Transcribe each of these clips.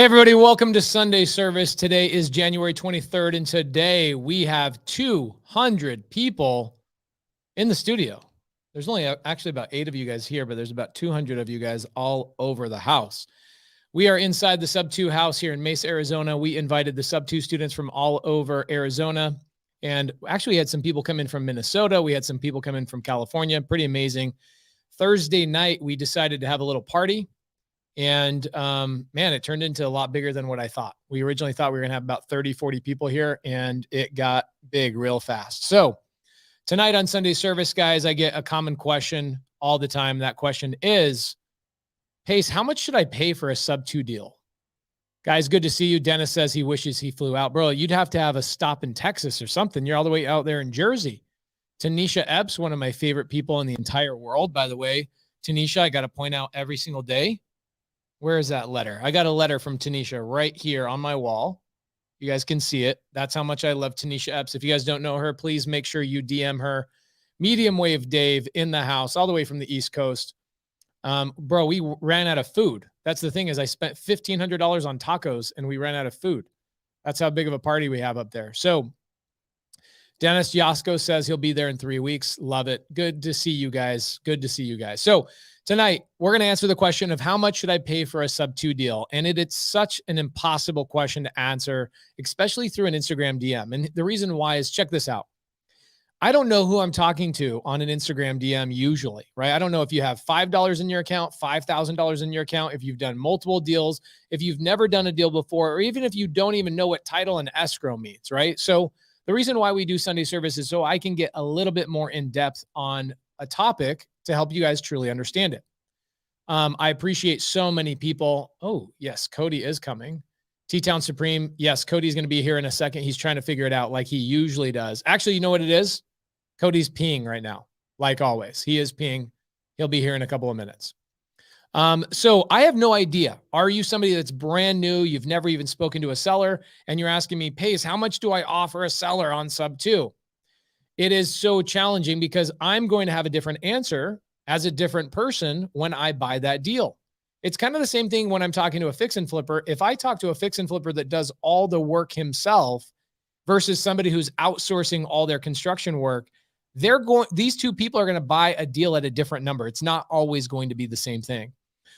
Hey everybody, welcome to Sunday service. Today is January 23rd, and today we have 200 people in the studio. There's only actually about 8 of you guys here, but there's about 200 of you guys all over the house. We are inside the Sub 2 house here in Mesa, Arizona. We invited the Sub 2 students from all over Arizona, and actually had some people come in from Minnesota. We had some people come in from California. Pretty amazing. Thursday night, we decided to have a little party. And man, it turned into a lot bigger than what I thought. We originally thought we were going to have about 30, 40 people here, and it got big real fast. So tonight on Sunday service, guys, I get a common question all the time. That question is, Pace, how much should I pay for a Sub 2 deal? Guys, good to see you. Dennis says he wishes he flew out. Bro, you'd have to have a stop in Texas or something. You're all the way out there in Jersey. Tanisha Epps, one of my favorite people in the entire world, by the way. Tanisha, I got to point out every single day. Where is that letter? I got a letter from Tanisha right here on my wall. You guys can see it. That's how much I love Tanisha Epps. If you guys don't know her, please make sure you DM her. Medium Wave Dave in the house, all the way from the East Coast. Bro, we ran out of food. That's the thing, is I spent $1,500 on tacos and we ran out of food. That's how big of a party we have up there. So Dennis Yasko says he'll be there in 3 weeks. Love it. Good to see you guys. Good to see you guys. So tonight, we're going to answer the question of how much should I pay for a Sub 2 deal? And it's such an impossible question to answer, especially through an Instagram DM. And the reason why is, check this out. I don't know who I'm talking to on an Instagram DM usually, right? I don't know if you have $5 in your account, $5,000 in your account, if you've done multiple deals, if you've never done a deal before, or even if you don't even know what title and escrow means, right? So the reason why we do Sunday service is so I can get a little bit more in depth on a topic to help you guys truly understand it. I appreciate so many people. Oh, yes, Cody is coming. T-Town Supreme. Yes, Cody's going to be here in a second. He's trying to figure it out like he usually does. Actually, you know what it is? Cody's peeing right now, like always. He is peeing. He'll be here in a couple of minutes. So I have no idea. Are you somebody that's brand new? You've never even spoken to a seller, and you're asking me, Pace, how much do I offer a seller on Sub 2? It is so challenging because I'm going to have a different answer as a different person when I buy that deal. It's kind of the same thing when I'm talking to a fix and flipper. If I talk to a fix and flipper that does all the work himself versus somebody who's outsourcing all their construction work, these two people are going to buy a deal at a different number. It's not always going to be the same thing.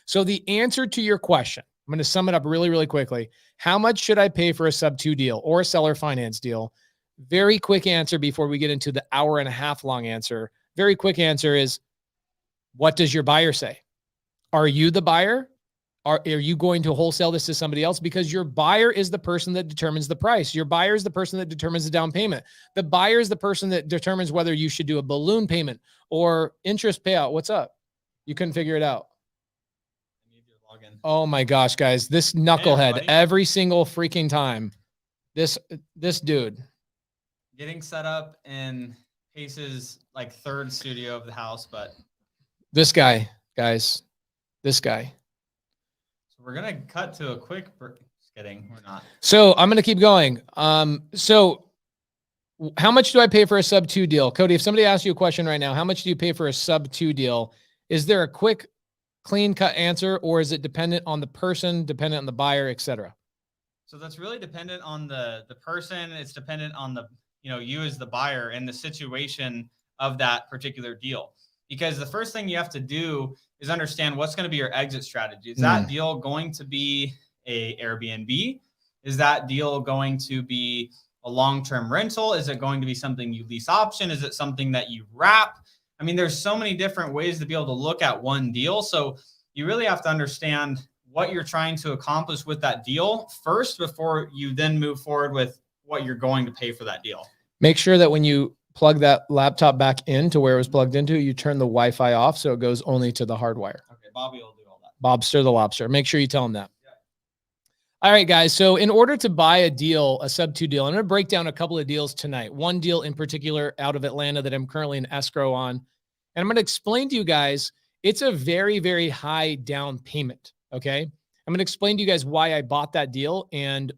So the answer to your question, I'm going to sum it up really, really quickly. How much should I pay for a Sub 2 deal or a seller finance deal? Very quick answer before we get into the hour-and-a-half long answer. Very quick answer is, what does your buyer say? Are you the buyer? Are you going to wholesale this to somebody else? Because your buyer is the person that determines the price. Your buyer is the person that determines the down payment. The buyer is the person that determines whether you should do a balloon payment or interest payout. What's up? You couldn't figure it out. I need your login. Oh my gosh, guys. This knucklehead every single freaking time. This dude. Getting set up in Pace's like third studio of the house, but this guy, guys, this guy. So we're going to cut to a quick break. Just kidding. We're not. So I'm going to keep going. So how much do I pay for a Sub 2 deal? Cody, if somebody asks you a question right now, how much do you pay for a Sub 2 deal? Is there a quick, clean cut answer, or is it dependent on the person, dependent on the buyer, etc.? So that's really dependent on the person. It's dependent on you as the buyer and the situation of that particular deal. Because the first thing you have to do is understand what's going to be your exit strategy. Is that deal going to be a Airbnb? Is that deal going to be a long-term rental? Is it going to be something you lease option? Is it something that you wrap? I mean, there's so many different ways to be able to look at one deal. So you really have to understand what you're trying to accomplish with that deal first before you then move forward with what you're going to pay for that deal. Make sure that when you plug that laptop back into where it was plugged into, you turn the Wi-Fi off so it goes only to the hardwire. Okay, Bobby will do all that. Bobster the lobster. Make sure you tell him that. Yeah. All right, guys. So in order to buy a deal, a Sub 2 deal, I'm going to break down a couple of deals tonight. One deal in particular out of Atlanta that I'm currently in escrow on. And I'm going to explain to you guys, it's a very, very high down payment. Okay. I'm going to explain to you guys why I bought that deal and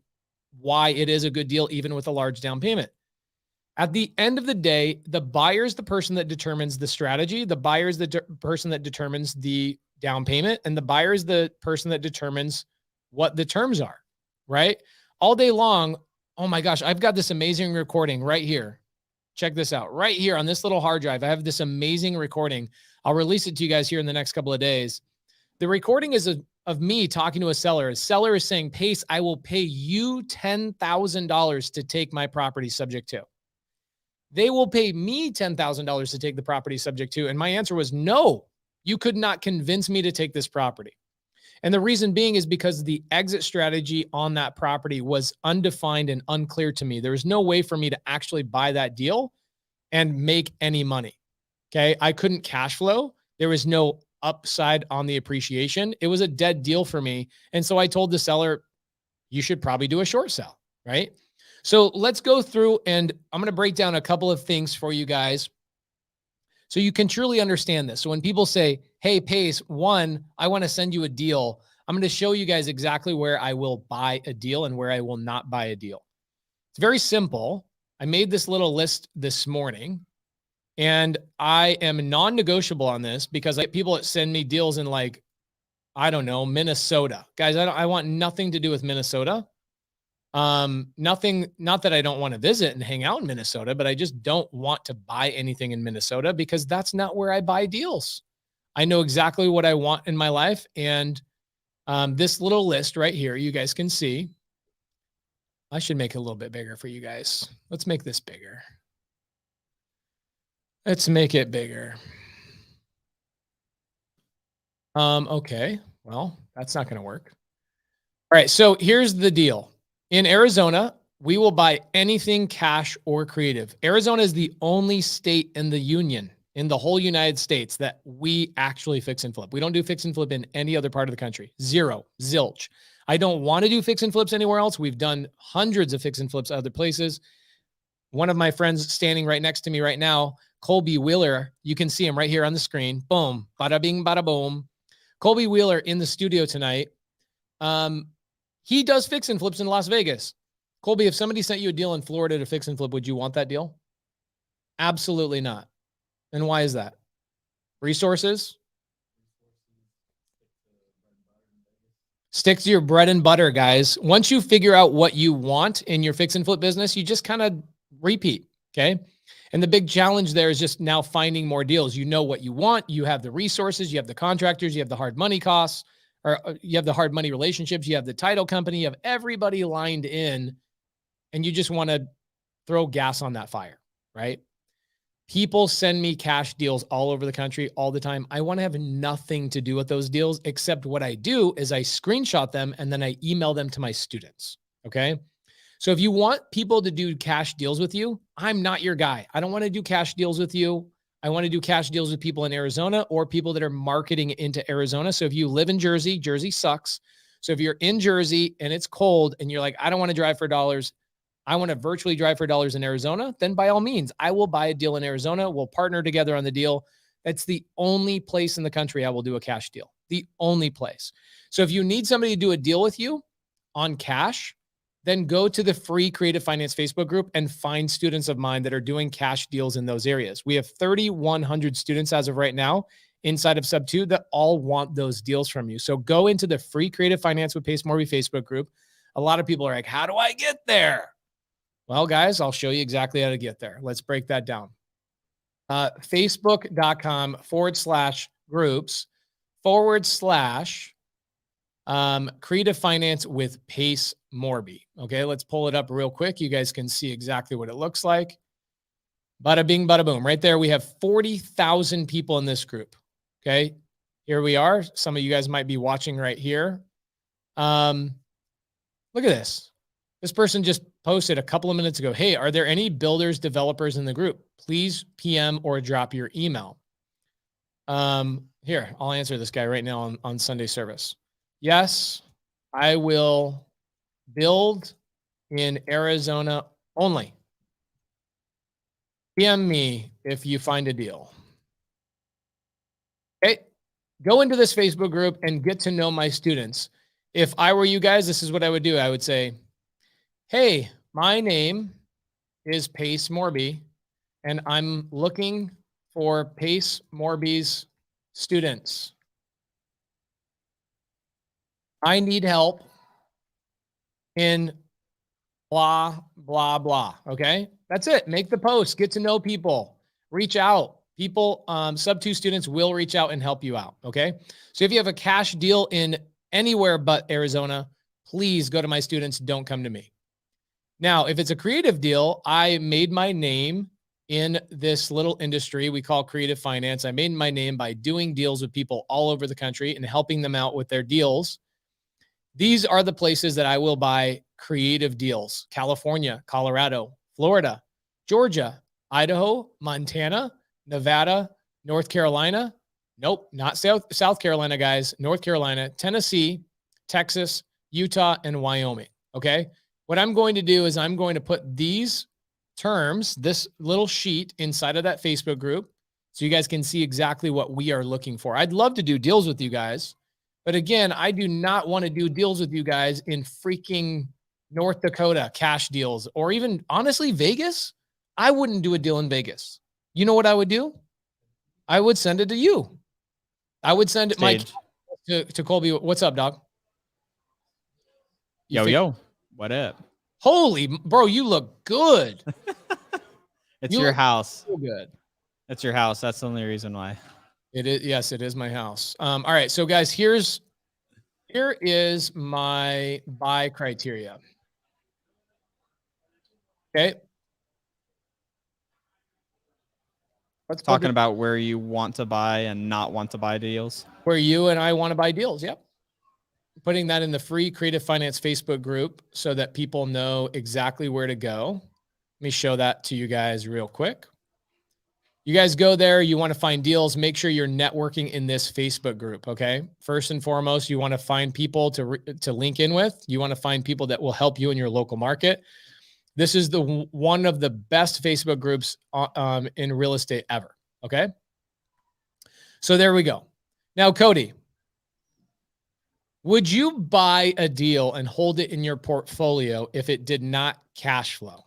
why it is a good deal, even with a large down payment. At the end of the day, the buyer is the person that determines the strategy. The buyer is the person that determines the down payment, and the buyer is the person that determines what the terms are, right? All day long. Oh my gosh, I've got this amazing recording right here. Check this out. Right here on this little hard drive, I have this amazing recording. I'll release it to you guys here in the next couple of days. The recording is of me talking to a seller. A seller is saying, Pace, I will pay you $10,000 to take my property subject to. They will pay me $10,000 to take the property subject to. And my answer was, no, you could not convince me to take this property. And the reason being is because the exit strategy on that property was undefined and unclear to me. There was no way for me to actually buy that deal and make any money. Okay. I couldn't cash flow. There was no upside on the appreciation. It was a dead deal for me. And so I told the seller, you should probably do a short sell, right? So let's go through and I'm going to break down a couple of things for you guys so you can truly understand this. So when people say, hey, Pace, one, I want to send you a deal, I'm going to show you guys exactly where I will buy a deal and where I will not buy a deal. It's very simple. I made this little list this morning and I am non-negotiable on this because people that send me deals in like, I don't know, Minnesota. Guys, I want nothing to do with Minnesota. Nothing, not that I don't want to visit and hang out in Minnesota, but I just don't want to buy anything in Minnesota because that's not where I buy deals. I know exactly what I want in my life. And this little list right here, you guys can see. I should make it a little bit bigger for you guys. Let's make this bigger. Let's make it bigger. Okay. Well, that's not going to work. All right. So here's the deal. In Arizona, we will buy anything cash or creative. Arizona is the only state in the union, in the whole United States, that we actually fix and flip. We don't do fix and flip in any other part of the country. Zero, zilch. I don't want to do fix and flips anywhere else. We've done hundreds of fix and flips other places. One of my friends standing right next to me right now, Colby Wheeler, you can see him right here on the screen. Boom, bada bing, bada boom. Colby Wheeler in the studio tonight. He does fix and flips in Las Vegas. Colby, if somebody sent you a deal in Florida to fix and flip, would you want that deal? Absolutely not. And why is that? Resources? Stick to your bread and butter, guys. Once you figure out what you want in your fix and flip business, you just kind of repeat, okay? And the big challenge there is just now finding more deals. You know what you want. You have the resources. You have the contractors. You have the hard money costs. Or you have the hard money relationships, you have the title company, you have everybody lined in, and you just want to throw gas on that fire, right? People send me cash deals all over the country all the time. I want to have nothing to do with those deals, except what I do is I screenshot them and then I email them to my students, okay? So if you want people to do cash deals with you, I'm not your guy. I don't want to do cash deals with you. I want to do cash deals with people in Arizona or people that are marketing into Arizona. So if you live in Jersey, Jersey sucks. So if you're in Jersey and it's cold and you're like, I don't want to drive for dollars, I want to virtually drive for dollars in Arizona, then by all means, I will buy a deal in Arizona. We'll partner together on the deal. That's the only place in the country I will do a cash deal. The only place. So if you need somebody to do a deal with you on cash, then go to the free Creative Finance Facebook group and find students of mine that are doing cash deals in those areas. We have 3,100 students as of right now inside of Sub 2 that all want those deals from you. So go into the free Creative Finance with Pace Morby Facebook group. A lot of people are like, how do I get there? Well, guys, I'll show you exactly how to get there. Let's break that down. Facebook.com/groups/ Creative Finance with Pace Morby. Okay, let's pull it up real quick. You guys can see exactly what it looks like. Bada bing, bada boom. Right there, we have 40,000 people in this group. Okay, here we are. Some of you guys might be watching right here. Look at this. This person just posted a couple of minutes ago, hey, are there any builders, developers in the group? Please PM or drop your email. Here, I'll answer this guy right now on Sunday service. Yes, I will build in Arizona only. PM me if you find a deal. Okay, go into this Facebook group and get to know my students. If I were you guys, this is what I would do. I would say, hey, my name is Pace Morby, and I'm looking for Pace Morby's students. I need help in blah, blah, blah. Okay. That's it. Make the post, get to know people, reach out. People, sub 2 students will reach out and help you out. Okay. So if you have a cash deal in anywhere but Arizona, please go to my students. Don't come to me. Now, if it's a creative deal, I made my name in this little industry we call creative finance. I made my name by doing deals with people all over the country and helping them out with their deals. These are the places that I will buy creative deals: California, Colorado, Florida, Georgia, Idaho, Montana, Nevada, North Carolina. Nope, not South Carolina, guys. North Carolina, Tennessee, Texas, Utah, and Wyoming. Okay. What I'm going to do is I'm going to put these terms, this little sheet inside of that Facebook group, so you guys can see exactly what we are looking for. I'd love to do deals with you guys, but again, I do not want to do deals with you guys in freaking North Dakota, cash deals, or even honestly, Vegas. I wouldn't do a deal in Vegas. You know what I would do? I would send it to you. I would send it to Colby. What's up, dog? Yo. What up? Holy, bro, you look good. It's your house. So good. It's your house. That's the only reason why. It is. Yes, it is my house. All right. So guys, here is my buy criteria. Okay. Let's talking about where you want to buy and not want to buy deals. Where you and I want to buy deals. Yep. Putting that in the free Creative Finance Facebook group so that people know exactly where to go. Let me show that to you guys real quick. You guys go there. You want to find deals. Make sure you're networking in this Facebook group. Okay. First and foremost, you want to find people to link in with. You want to find people that will help you in your local market. This is one of the best Facebook groups in real estate ever. Okay. So there we go. Now, Cody, would you buy a deal and hold it in your portfolio if it did not cash flow?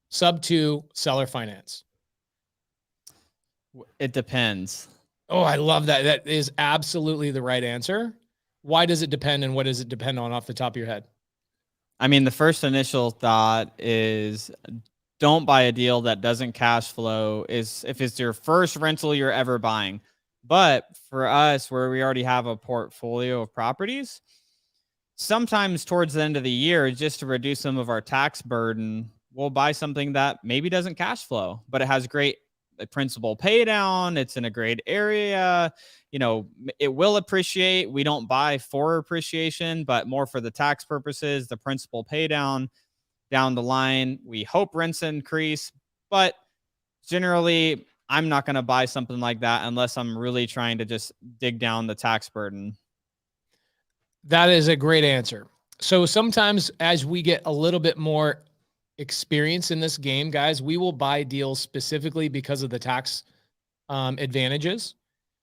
Sub 2 seller finance. It depends. Oh, I love that. That is absolutely the right answer. Why does it depend, and what does it depend on off the top of your head? I mean, the first initial thought is don't buy a deal that doesn't cash flow if it's your first rental you're ever buying. But for us, where we already have a portfolio of properties, sometimes towards the end of the year, just to reduce some of our tax burden, we'll buy something that maybe doesn't cash flow, but it has great principal pay down. It's in a great area. You know, it will appreciate. We don't buy for appreciation, but more for the tax purposes, the principal pay down the line. We hope rents increase, but generally, I'm not going to buy something like that unless I'm really trying to just dig down the tax burden. That is a great answer. So sometimes as we get a little bit more experience in this game, guys, we will buy deals specifically because of the tax advantages.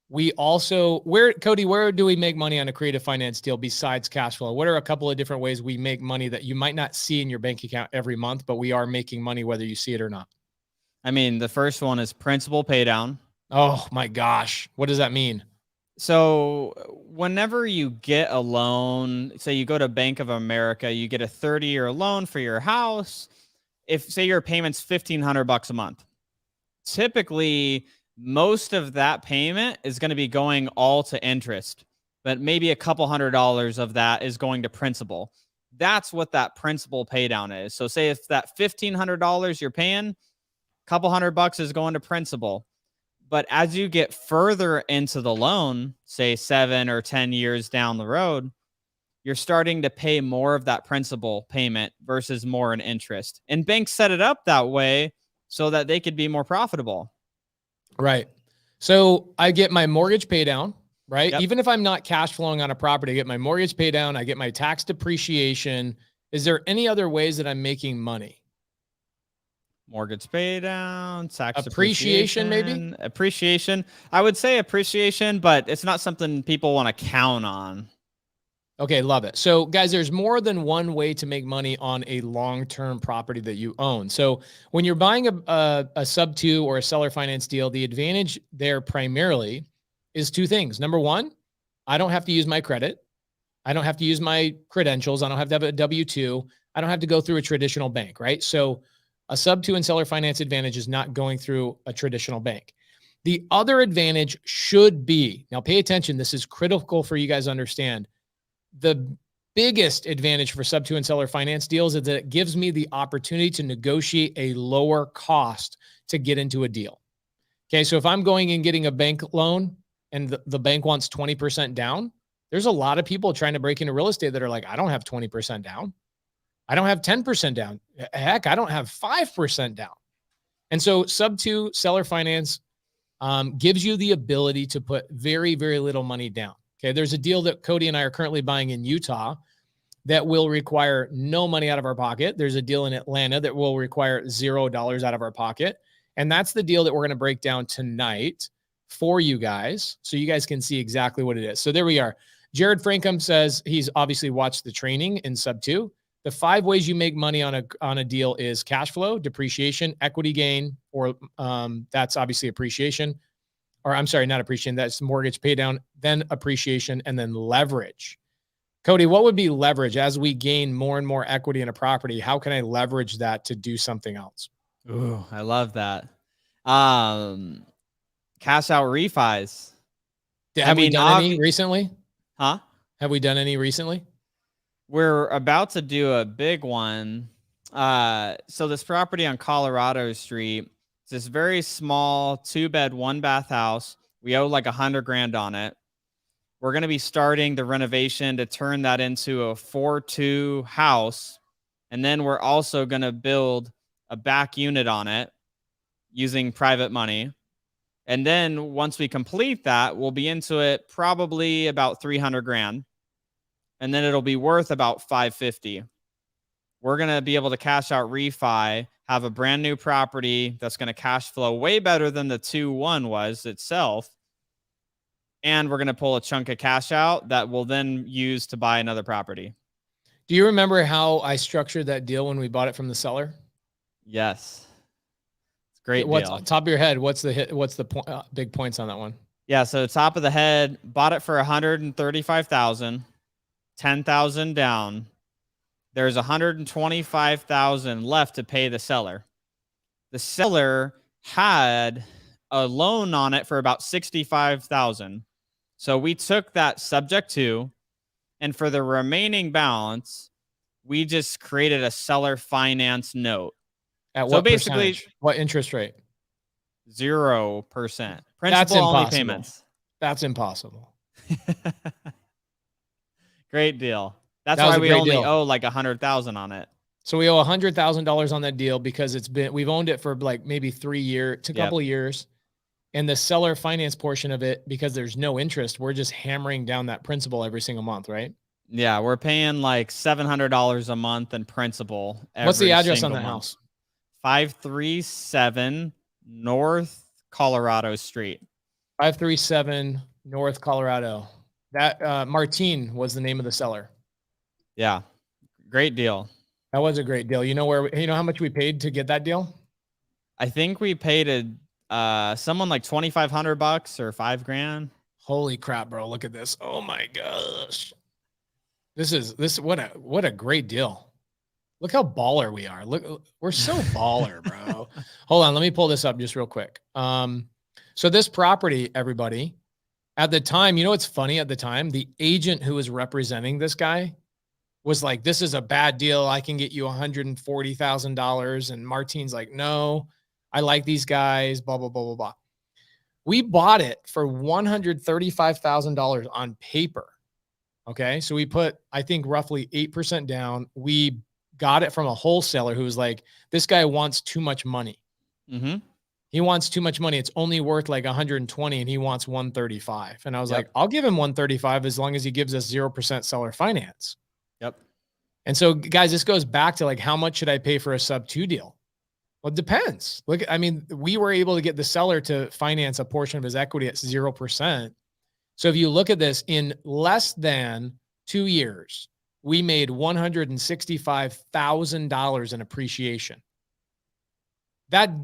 We also, Cody, where do we make money on a creative finance deal besides cash flow? What are a couple of different ways we make money that you might not see in your bank account every month, but we are making money whether you see it or not? I mean, the first one is principal pay down. Oh my gosh. What does that mean? So whenever you get a loan, say you go to Bank of America, you get a 30-year loan for your house. If say your payment's $1,500 a month, typically most of that payment is going to be going all to interest, but maybe a couple $100 of that is going to principal. That's what that principal pay down is. So say if that $1,500 you're paying, couple $100 is going to principal. But as you get further into the loan, say 7 or 10 years down the road, you're starting to pay more of that principal payment versus more in interest. And banks set it up that way so that they could be more profitable. Right. So I get my mortgage pay down, right? Yep. Even if I'm not cash flowing on a property, I get my mortgage pay down, I get my tax depreciation. Is there any other ways that I'm making money? Mortgage pay down, tax appreciation, maybe? Appreciation. I would say appreciation, but it's not something people want to count on. Okay, love it. So guys, there's more than one way to make money on a long-term property that you own. So when you're buying a sub 2 or a seller finance deal, the advantage there primarily is two things. Number one, I don't have to use my credit. I don't have to use my credentials. I don't have to have a W-2. I don't have to go through a traditional bank, right? So a sub-2 and seller finance advantage is not going through a traditional bank. The other advantage should be, now pay attention, this is critical for you guys to understand. The biggest advantage for sub-2 and seller finance deals is that it gives me the opportunity to negotiate a lower cost to get into a deal. Okay, so if I'm going and getting a bank loan and the bank wants 20% down, there's a lot of people trying to break into real estate that are like, I don't have 20% down. I don't have 10% down. Heck, I don't have 5% down. And so sub-2 seller finance gives you the ability to put very, very little money down. Okay, there's a deal that Cody and I are currently buying in Utah that will require no money out of our pocket. There's a deal in Atlanta that will require $0 out of our pocket. And that's the deal that we're going to break down tonight for you guys, so you guys can see exactly what it is. So there we are. Jared Frankham says he's obviously watched the training in sub-2. The 5 ways you make money on a deal is cash flow, depreciation, equity gain, or that's obviously appreciation. Or I'm sorry, not appreciation. That's mortgage pay down, then appreciation, and then leverage. Cody, what would be leverage as we gain more and more equity in a property? How can I leverage that to do something else? Ooh, I love that. Cash out refis. Have we done any recently? Huh? Have we done any recently? We're about to do a big one. So this property on Colorado Street, it's this very small 2-bed, 1-bath house. We owe like $100,000 on it. We're going to be starting the renovation to turn that into a 4-2 house. And then we're also going to build a back unit on it using private money. And then once we complete that, we'll be into it probably about $300,000. And then it'll be worth about $550,000. We're going to be able to cash out refi, have a brand new property that's going to cash flow way better than the 2-1 was itself. And we're going to pull a chunk of cash out that we'll then use to buy another property. Do you remember how I structured that deal when we bought it from the seller? Yes. It's a great What's deal. on top of your head? What's the big points on that one? Yeah. So top of the head, bought it for $135,000, $10,000 down. There's $125,000 left to pay the seller. The seller had a loan on it for about $65,000. So we took that subject to, and for the remaining balance, we just created a seller finance note. At so what basically, percentage? What interest rate? 0%. Principal only payments. That's impossible. Great deal. That's That was why a we great only deal. owe like $100,000 on it. So we owe $100,000 on that deal because we've owned it for like maybe 3 years, a couple of years. And the seller finance portion of it, because there's no interest, we're just hammering down that principal every single month, right? Yeah, we're paying like $700 a month in principal. What's the address on that house? 537 North Colorado Street. 537 North Colorado. That Martine was the name of the seller. Yeah, great deal. That was a great deal. You know how much we paid to get that deal? I think we paid someone like $2,500 or $5,000. Holy crap, bro! Look at this. Oh my gosh, what a great deal. Look how baller we are. Look, we're so baller, bro. Hold on, let me pull this up just real quick. So this property, everybody, at the time, you know what's funny? At the time, the agent who was representing this guy was like, "This is a bad deal. I can get you $140,000." And Martine's like, "No, I like these guys, blah, blah, blah, blah, blah." We bought it for $135,000 on paper. Okay. So we put, I think, roughly 8% down. We got it from a wholesaler who was like, "This guy wants too much money. Mm-hmm. He wants too much money. It's only worth like 120 and he wants 135. And I was Yep. like, "I'll give him 135 as long as he gives us 0% seller finance." Yep. And so guys, this goes back to like, how much should I pay for a sub-2 deal? Well, it depends. Look, I mean, we were able to get the seller to finance a portion of his equity at 0%. So if you look at this, in less than 2 years, we made $165,000 in appreciation. That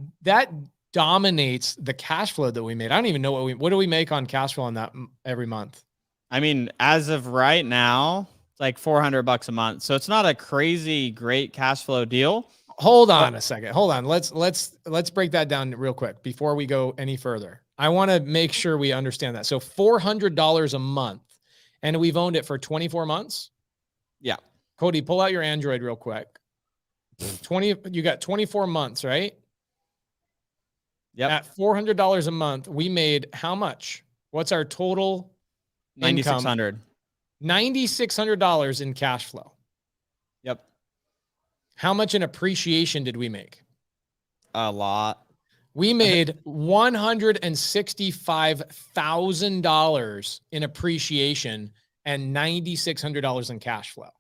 dominates the cash flow that we made. I don't even know what do we make on cash flow on that every month? I mean, as of right now, it's like $400 a month. So it's not a crazy great cash flow deal. Hold on a second. Hold on. Let's break that down real quick before we go any further. I want to make sure we understand that. So $400 a month, and we've owned it for 24 months. Yeah. Cody, pull out your Android real quick. 20. You got 24 months, right? Yep. At $400 a month, we made how much? What's our total income? $9,600. $9,600 in cash flow. Yep. How much in appreciation did we make? A lot. We made $165,000 in appreciation and $9,600 in cash flow.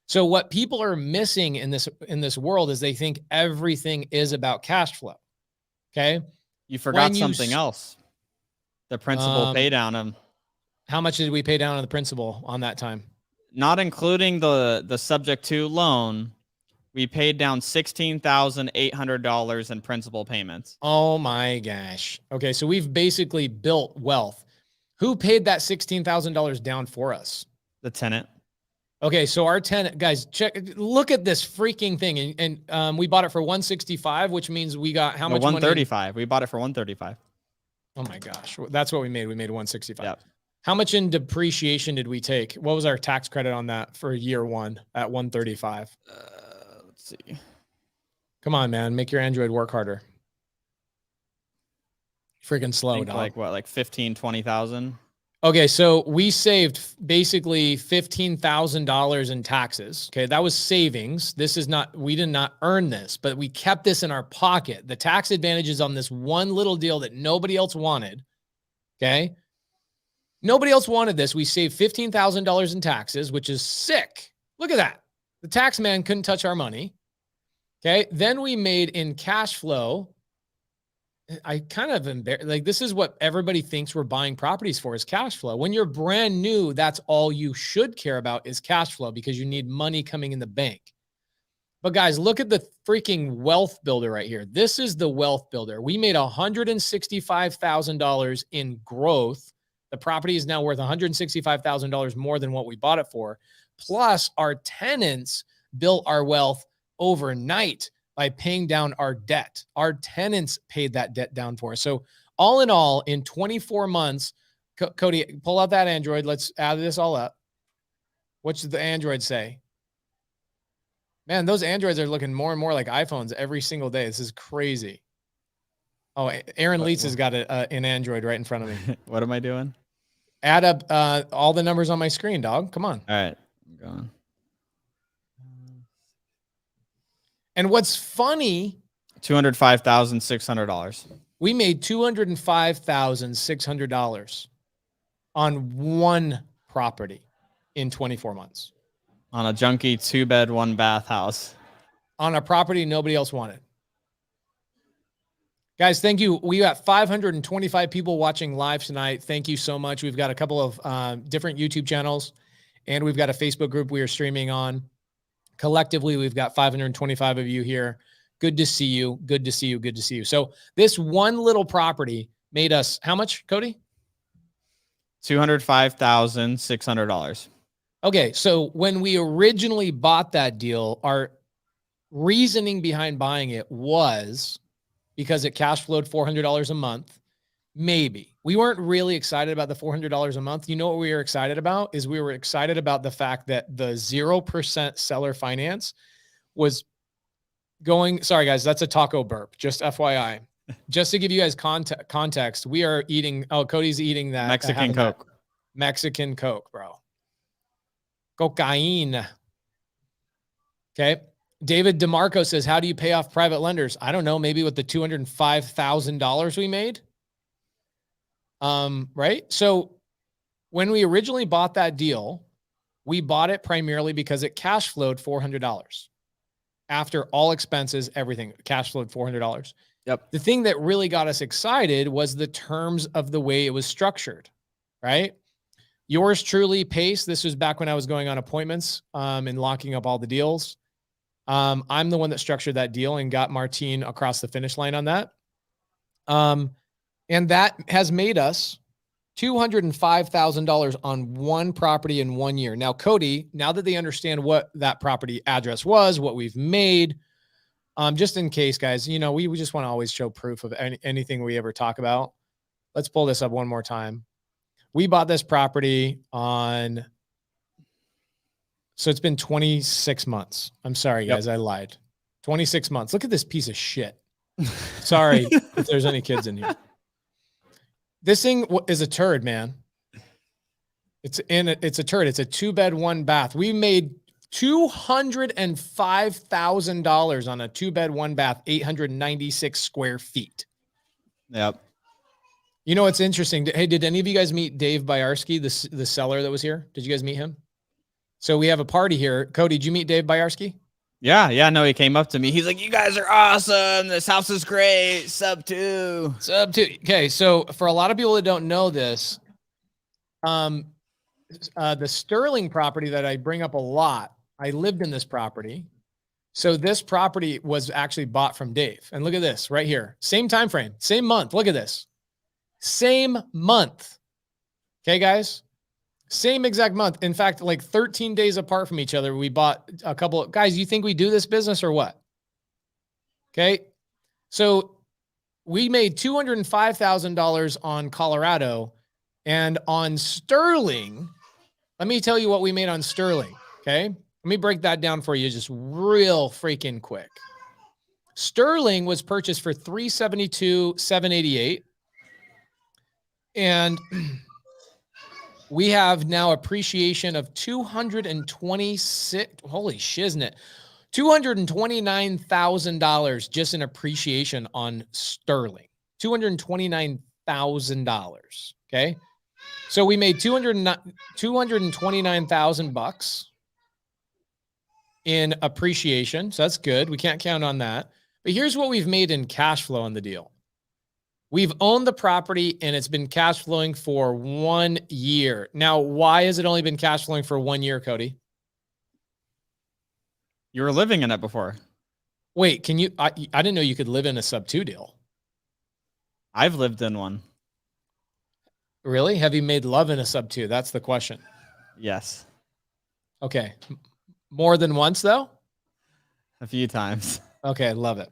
So what people are missing in this world is they think everything is about cash flow. Okay. You forgot something else. The principal pay down. How much did we pay down on the principal on that time? Not including the subject to loan, we paid down $16,800 in principal payments. Oh my gosh. Okay, so we've basically built wealth. Who paid that $16,000 down for us? The tenant. Okay, so our tenant, guys, look at this freaking thing, and we bought it for $165, which means we got how much? $135. We bought it for $135. Oh my gosh, that's what we made. We made $165. Yep. How much in depreciation did we take? What was our tax credit on that for year one at $135? Let's see. Come on, man, make your Android work harder. Freaking slow, dog. Like what, like 15, 20,000? Okay, so we saved basically $15,000 in taxes. Okay, that was savings. This is not, we did not earn this, but we kept this in our pocket. The tax advantages on this one little deal that nobody else wanted. Okay, nobody else wanted this. We saved $15,000 in taxes, which is sick. Look at that. The tax man couldn't touch our money. Okay, then we made in cash flow. I kind of like, this is what everybody thinks we're buying properties for, is cash flow. When you're brand new, that's all you should care about is cash flow, because you need money coming in the bank. But guys, look at the freaking wealth builder right here. This is the wealth builder. We made $165,000 in growth. The property is now worth $165,000 more than what we bought it for. Plus our tenants built our wealth overnight by paying down our debt. Our tenants paid that debt down for us. So all in all, in 24 months, Cody, pull out that Android. Let's add this all up. What should the Android say? Man, those Androids are looking more and more like iPhones every single day. This is crazy. Oh, Aaron Leitz has got an Android right in front of me. What am I doing? Add up all the numbers on my screen, dog. Come on. All right, I'm going. And what's funny, $205,600. we made $205,600 on one property in 24 months. On a junky 2-bed, 1-bath house. On a property nobody else wanted. Guys, thank you. We got 525 people watching live tonight. Thank you so much. We've got a couple of different YouTube channels, and we've got a Facebook group we are streaming on. Collectively, we've got 525 of you here. Good to see you. Good to see you. Good to see you. So this one little property made us how much, Cody? $205,600. Okay, so when we originally bought that deal, our reasoning behind buying it was because it cash flowed $400 a month. Maybe. We weren't really excited about the $400 a month. You know what we were excited about? Is we were excited about the fact that the 0% seller finance was going, sorry guys, that's a taco burp, just FYI. Just to give you guys context, we are eating, Cody's eating that Mexican Coke. Mexican Coke, bro. Cocaine. Okay. David DeMarco says, how do you pay off private lenders? I don't know. Maybe with the $205,000 we made. Right. So when we originally bought that deal, we bought it primarily because it cash flowed $400 after all expenses, everything cash flowed $400. Yep. The thing that really got us excited was the terms of the way it was structured, right? Yours truly, Pace. This was back when I was going on appointments, and locking up all the deals. I'm the one that structured that deal and got Martine across the finish line on that. And that has made us $205,000 on one property in 1 year. Now, Cody, now that they understand what that property address was, what we've made, just in case, guys, you know, we just want to always show proof of anything we ever talk about. Let's pull this up one more time. We bought this property on, so it's been 26 months. I'm sorry, guys, I lied. 26 months. Look at this piece of shit. Sorry if there's any kids in here. This thing is a turd, man. It's a turd. It's a 2-bed, 1-bath. We made $205,000 on a 2-bed, 1-bath, 896 square feet. Yep. You know what's interesting? Hey, did any of you guys meet Dave Byarski, the seller that was here? Did you guys meet him? So we have a party here. Cody, did you meet Dave Byarski? Yeah. No, he came up to me. He's like, "You guys are awesome. This house is great. Sub 2. Okay, so for a lot of people that don't know this, the Sterling property that I bring up a lot, I lived in this property. So this property was actually bought from Dave. And look at this right here. Same time frame, same month. Look at this. Same month. Okay, guys? Same exact month. In fact, like 13 days apart from each other, we bought a couple of guys. You think we do this business or what? Okay. So we made $205,000 on Colorado, and on Sterling, let me tell you what we made on Sterling. Okay. Let me break that down for you just real freaking quick. Sterling was purchased for $372,788. And we have now appreciation of 226. Holy shiznit. $229,000 just in appreciation on Sterling. $229,000. Okay. So we made $229,000 in appreciation. So that's good. We can't count on that. But here's what we've made in cash flow on the deal. We've owned the property and it's been cash flowing for 1 year. Now, why has it only been cash flowing for 1 year, Cody? You were living in it before. Wait, can you, I didn't know you could live in a sub 2 deal. I've lived in one. Really? Have you made love in a sub 2? That's the question. Yes. Okay. More than once though? A few times. Okay. Love it.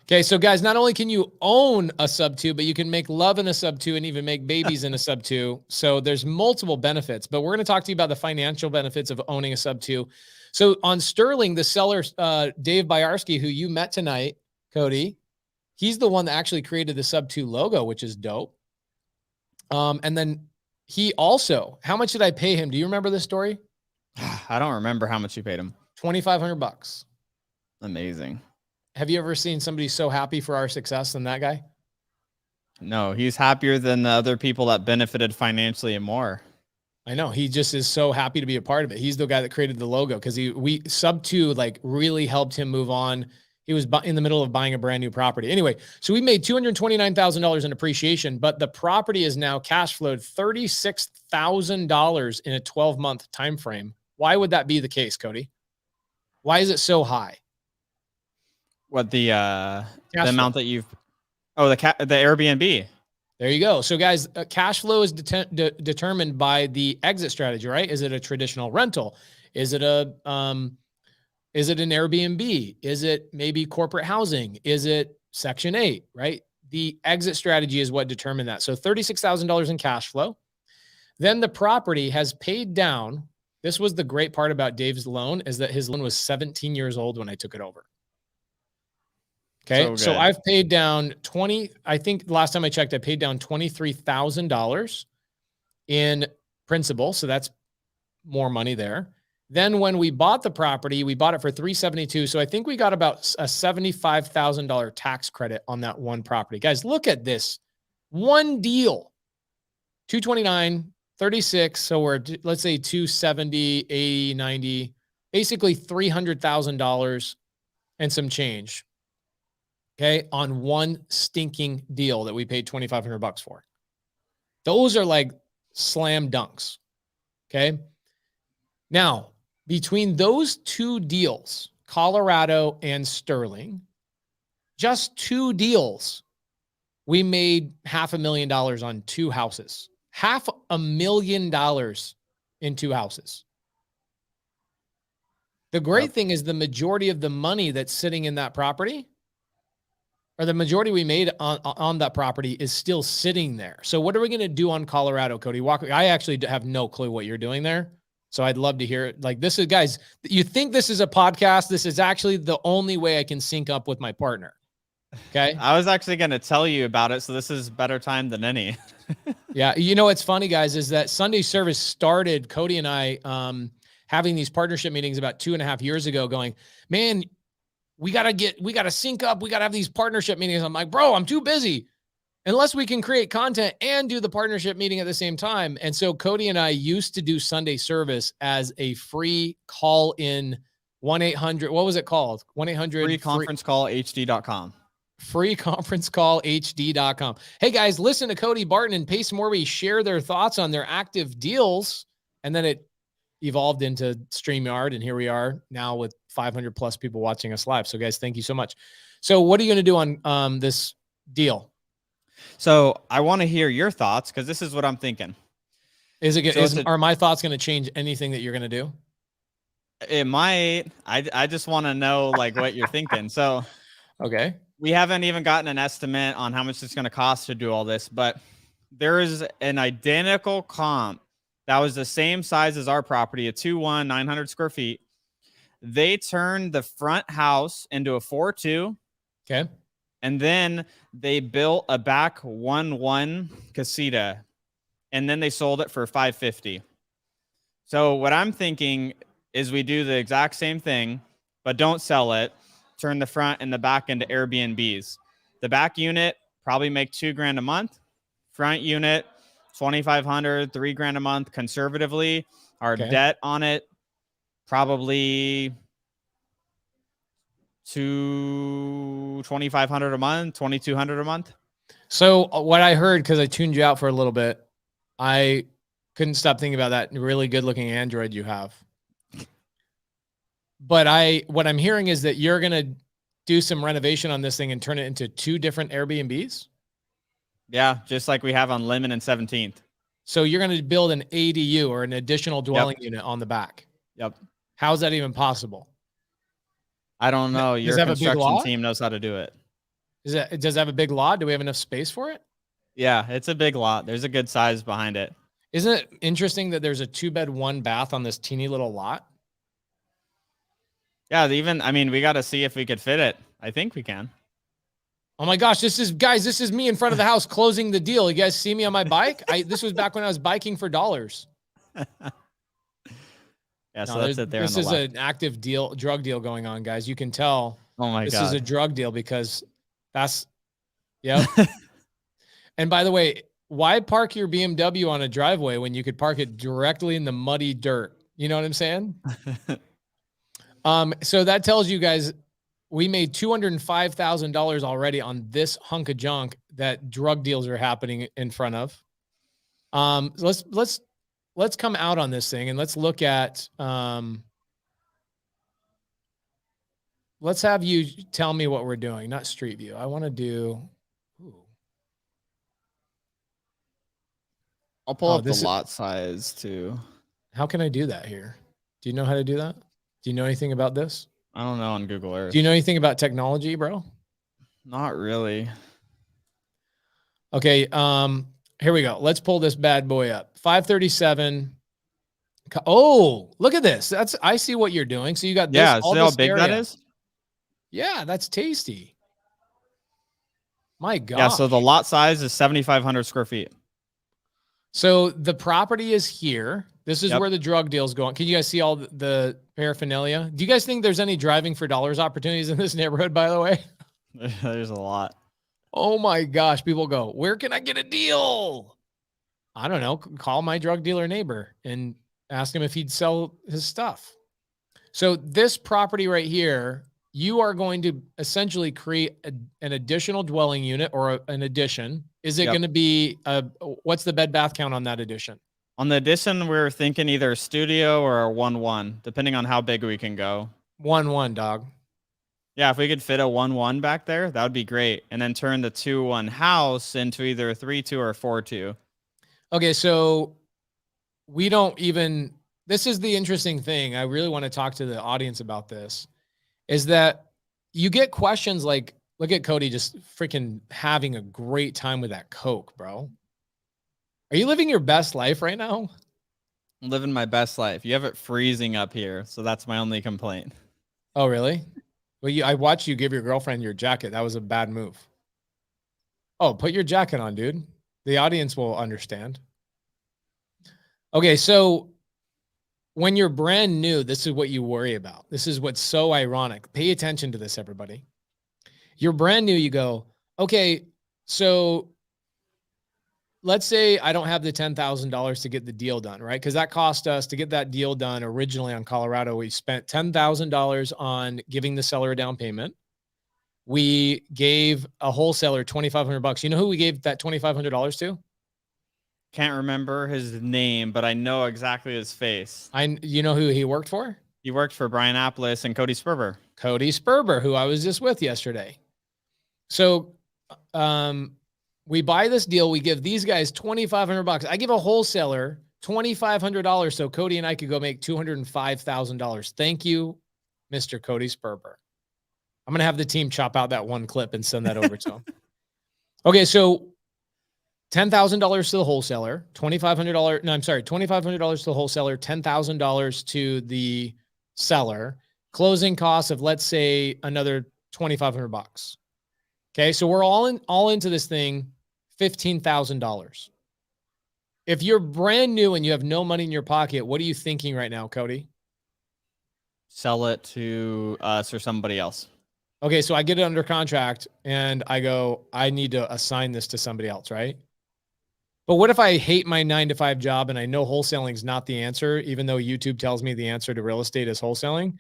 Okay. So guys, not only can you own a sub 2, but you can make love in a sub 2 and even make babies in a sub 2. So there's multiple benefits, but we're going to talk to you about the financial benefits of owning a sub 2. So on Sterling, the seller, Dave Byarski, who you met tonight, Cody, he's the one that actually created the sub 2 logo, which is dope. And then he also, how much did I pay him? Do you remember this story? I don't remember how much you paid him. $2,500. Amazing. Have you ever seen somebody so happy for our success than that guy? No, he's happier than the other people that benefited financially and more. I know. He just is so happy to be a part of it. He's the guy that created the logo because we sub 2 like really helped him move on. He was in the middle of buying a brand new property. Anyway, so we made $229,000 in appreciation, but the property is now cash flowed $36,000 in a 12-month time frame. Why would that be the case, Cody? Why is it so high? What the amount that you've? Oh, the Airbnb. There you go. So guys, cash flow is determined by the exit strategy, right? Is it a traditional rental? Is it an Airbnb? Is it maybe corporate housing? Is it Section 8, right? The exit strategy is what determined that. So $36,000 in cash flow. Then the property has paid down. This was the great part about Dave's loan, is that his loan was 17 years old when I took it over. Okay. So I've paid down I think last time I checked, I paid down $23,000 in principal. So that's more money there. Then when we bought the property, we bought it for $372,000. So I think we got about a $75,000 tax credit on that one property. Guys, look at this one deal, 229, 36. So we're, let's say 270, 80, 90, basically $300,000 and some change. Okay. On one stinking deal that we paid $2,500 for. Those are like slam dunks. Okay. Now, between those two deals, Colorado and Sterling, just two deals, we made $500,000 on two houses. $500,000 in 2 houses. The great thing is the majority of the money that's sitting in that property, or the majority we made on that property, is still sitting there. So what are we going to do on Colorado, Cody? I actually have no clue what you're doing there. So I'd love to hear it. Like, this is, guys, you think this is a podcast. This is actually the only way I can sync up with my partner. Okay. I was actually going to tell you about it. So this is better time than any. Yeah. You know, what's funny, guys, is that Sunday service started, Cody and I, having these partnership meetings about 2.5 years ago, going, man, we got to sync up. We got to have these partnership meetings. I'm like, bro, I'm too busy unless we can create content and do the partnership meeting at the same time. And so Cody and I used to do Sunday service as a free call in 1-800. What was it called? 1-800 freeconferencecallhd.com. freeconferencecallhd.com. Hey guys, listen to Cody Barton and Pace Morby share their thoughts on their active deals. And then it evolved into StreamYard, and here we are now with 500 plus people watching us live. So guys, thank you so much. So what are you going to do on this deal? So I want to hear your thoughts, because this is what I'm thinking. Are my thoughts going to change anything that you're going to do? It might. I just want to know like what you're thinking. So okay, we haven't even gotten an estimate on how much it's going to cost to do all this, but there is an identical comp that was the same size as our property, a 2-1, 900 square feet. They turned the front house into a 4-2. Okay. And then they built a back 1-1 casita, and then they sold it for $550. So what I'm thinking is we do the exact same thing, but don't sell it. Turn the front and the back into Airbnbs. The back unit probably make $2,000 a month. Front unit, $2,500, $3,000 a month conservatively. Our debt on it, probably $2,500 a month, $2,200 a month. So what I heard, because I tuned you out for a little bit, I couldn't stop thinking about that really good looking Android you have. But what I'm hearing is that you're going to do some renovation on this thing and turn it into 2 different Airbnbs. Yeah, just like we have on Lemon and 17th. So you're going to build an ADU, or an additional dwelling unit, on the back. Yep. How's that even possible? I don't know. Your construction team knows how to do it. Does it have a big lot? Do we have enough space for it? Yeah, it's a big lot. There's a good size behind it. Isn't it interesting that there's a 2-bed, 1-bath on this teeny little lot? Yeah, I mean, we got to see if we could fit it. I think we can. Oh my gosh, this is me in front of the house closing the deal. You guys see me on my bike? This was back when I was biking for dollars. Yeah, so that's it there. This is an active drug deal going on, guys. You can tell. Oh my God. This is a drug deal, because that's, yeah. And by the way, why park your BMW on a driveway when you could park it directly in the muddy dirt? You know what I'm saying? So that tells you guys, we made $205,000 already on this hunk of junk that drug deals are happening in front of. Let's come out on this thing and let's look at, let's have you tell me what we're doing, not Street View. I want to do, I'll pull up the lot size too. How can I do that here? Do you know how to do that? Do you know anything about this? I don't know on Google Earth. Do you know anything about technology, bro? Not really. Okay. Here we go. Let's pull this bad boy up. 537. Oh, look at this. I see what you're doing. So you got this. Yeah. See how big that is? Yeah, that's tasty. My God. Yeah. So the lot size is 7,500 square feet. So the property is here. This is where the drug deal's going. Can you guys see all the paraphernalia? Do you guys think there's any driving for dollars opportunities in this neighborhood, by the way? There's a lot. Oh my gosh. People go, where can I get a deal? I don't know. Call my drug dealer neighbor and ask him if he'd sell his stuff. So this property right here, you are going to essentially create an additional dwelling unit, or an addition. Is it going to be what's the bed bath count on that addition? On the addition, we're thinking either a studio or a 1-1, depending on how big we can go. 1-1, dog. Yeah, if we could fit a 1-1 back there, that would be great. And then turn the 2-1 house into either a 3-2 or a 4-2. Okay, so we don't even, this is the interesting thing. I really want to talk to the audience about this, is that you get questions like, look at Cody just freaking having a great time with that Coke, bro. Are you living your best life right now? I'm living my best life. You have it freezing up here, so that's my only complaint. Oh, really? Well, I watched you give your girlfriend your jacket. That was a bad move. Oh, put your jacket on, dude. The audience will understand. Okay, so when you're brand new, this is what you worry about. This is what's so ironic. Pay attention to this, everybody. You're brand new, you go, okay, so let's say I don't have the $10,000 to get the deal done, right? Because that cost us to get that deal done originally on Colorado. We spent $10,000 on giving the seller a down payment. We gave a wholesaler $2,500. You know who we gave that $2,500 to? Can't remember his name, but I know exactly his face. You know who he worked for? He worked for Brian Applis and Cody Sperber. Cody Sperber, who I was just with yesterday. So we buy this deal. We give these guys $2,500. I give a wholesaler $2,500 so Cody and I could go make $205,000. Thank you, Mr. Cody Sperber. I'm going to have the team chop out that one clip and send that over to him. Okay, so $10,000 to the wholesaler, $2,500 to the wholesaler, $10,000 to the seller, closing costs of, let's say, another $2,500. Okay, so we're all into this thing, $15,000. If you're brand new and you have no money in your pocket, what are you thinking right now, Cody? Sell it to us or somebody else. Okay, so I get it under contract and I go, I need to assign this to somebody else, right? But what if I hate my 9-to-5 job and I know wholesaling is not the answer, even though YouTube tells me the answer to real estate is wholesaling?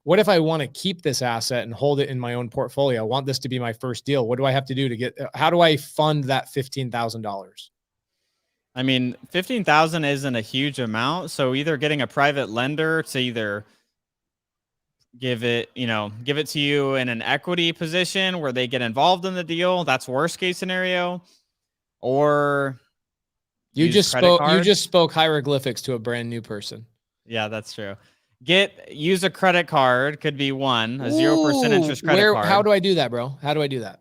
What if I want to keep this asset and hold it in my own portfolio? I want this to be my first deal. What do I have to do to get, how do I fund that $15,000? I mean, $15,000 isn't a huge amount. So either getting a private lender to either give it to you in an equity position where they get involved in the deal. That's worst case scenario. Or you just spoke hieroglyphics to a brand new person. Yeah, that's true. Use a credit card could be one, a 0% interest credit card. How do I do that, bro? How do I do that?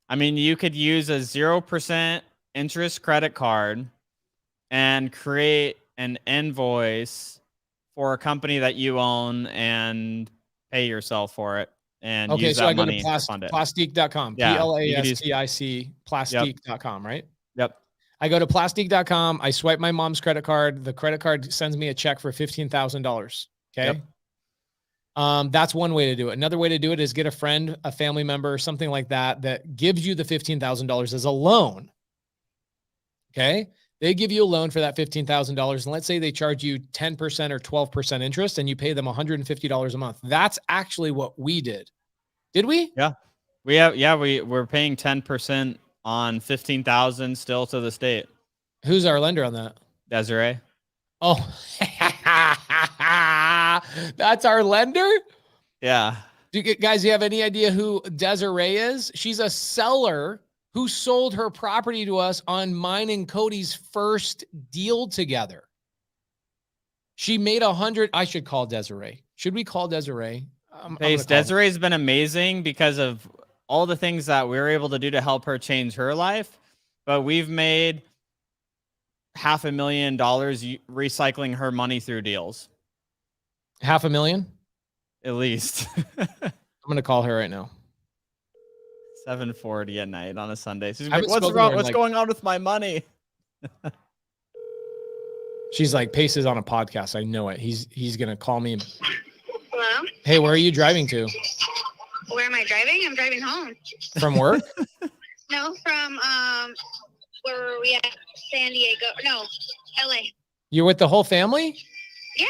I mean, you could use a 0% interest credit card and create an invoice for a company that you own and pay yourself for it. And okay, use so that I go to money to fund it. Plastique.com, Yeah, Plastic, plastique.com, right? Yep. I go to plastique.com. I swipe my mom's credit card. The credit card sends me a check for $15,000. Okay. Yep. That's one way to do it. Another way to do it is get a friend, a family member, something like that, that gives you the $15,000 as a loan. Okay. They give you a loan for that $15,000. And let's say they charge you 10% or 12% interest and you pay them $150 a month. That's actually what we did. Did we? Yeah. We're paying 10% on $15,000 still to the state. Who's our lender on that? Desiree. Oh, that's our lender? Yeah. Guys, you have any idea who Desiree is? She's a seller who sold her property to us on mine and Cody's first deal together. She made 100. I should call Desiree. Should we call Desiree? Desiree's been amazing because of all the things that we were able to do to help her change her life. But we've made $500,000 recycling her money through deals. $500,000? At least. I'm going to call her right now. 7:40 at night on a Sunday. She's like, what's wrong? What's going on with my money? She's like, Pace is on a podcast. I know it. He's going to call me. Hello? Hey, where are you driving to? Where am I driving? I'm driving home. From work? No, from where were we at? San Diego. No, LA. You're with the whole family? Yeah.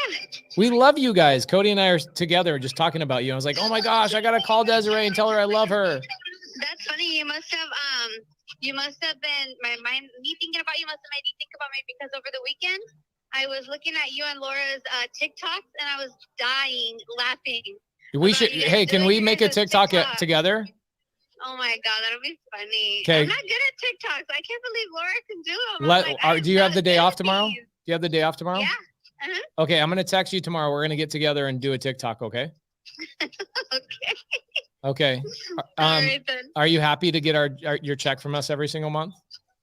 We love you guys. Cody and I are together just talking about you. I was like, oh my gosh, I got to call Desiree and tell her I love her. That's funny. You must have been, me thinking about you must have made you think about me because over the weekend, I was looking at you and Laura's TikToks and I was dying laughing. Hey, can we make a TikTok together? Oh my God, that'll be funny. 'Kay. I'm not good at TikToks. I can't believe Laura can do them. Do you have the day off tomorrow? Do Yeah. you have the day off tomorrow? Uh-huh. Okay, I'm gonna text you tomorrow. We're gonna get together and do a TikTok. Okay. Okay. Okay. All right then. Are you happy to get your check from us every single month?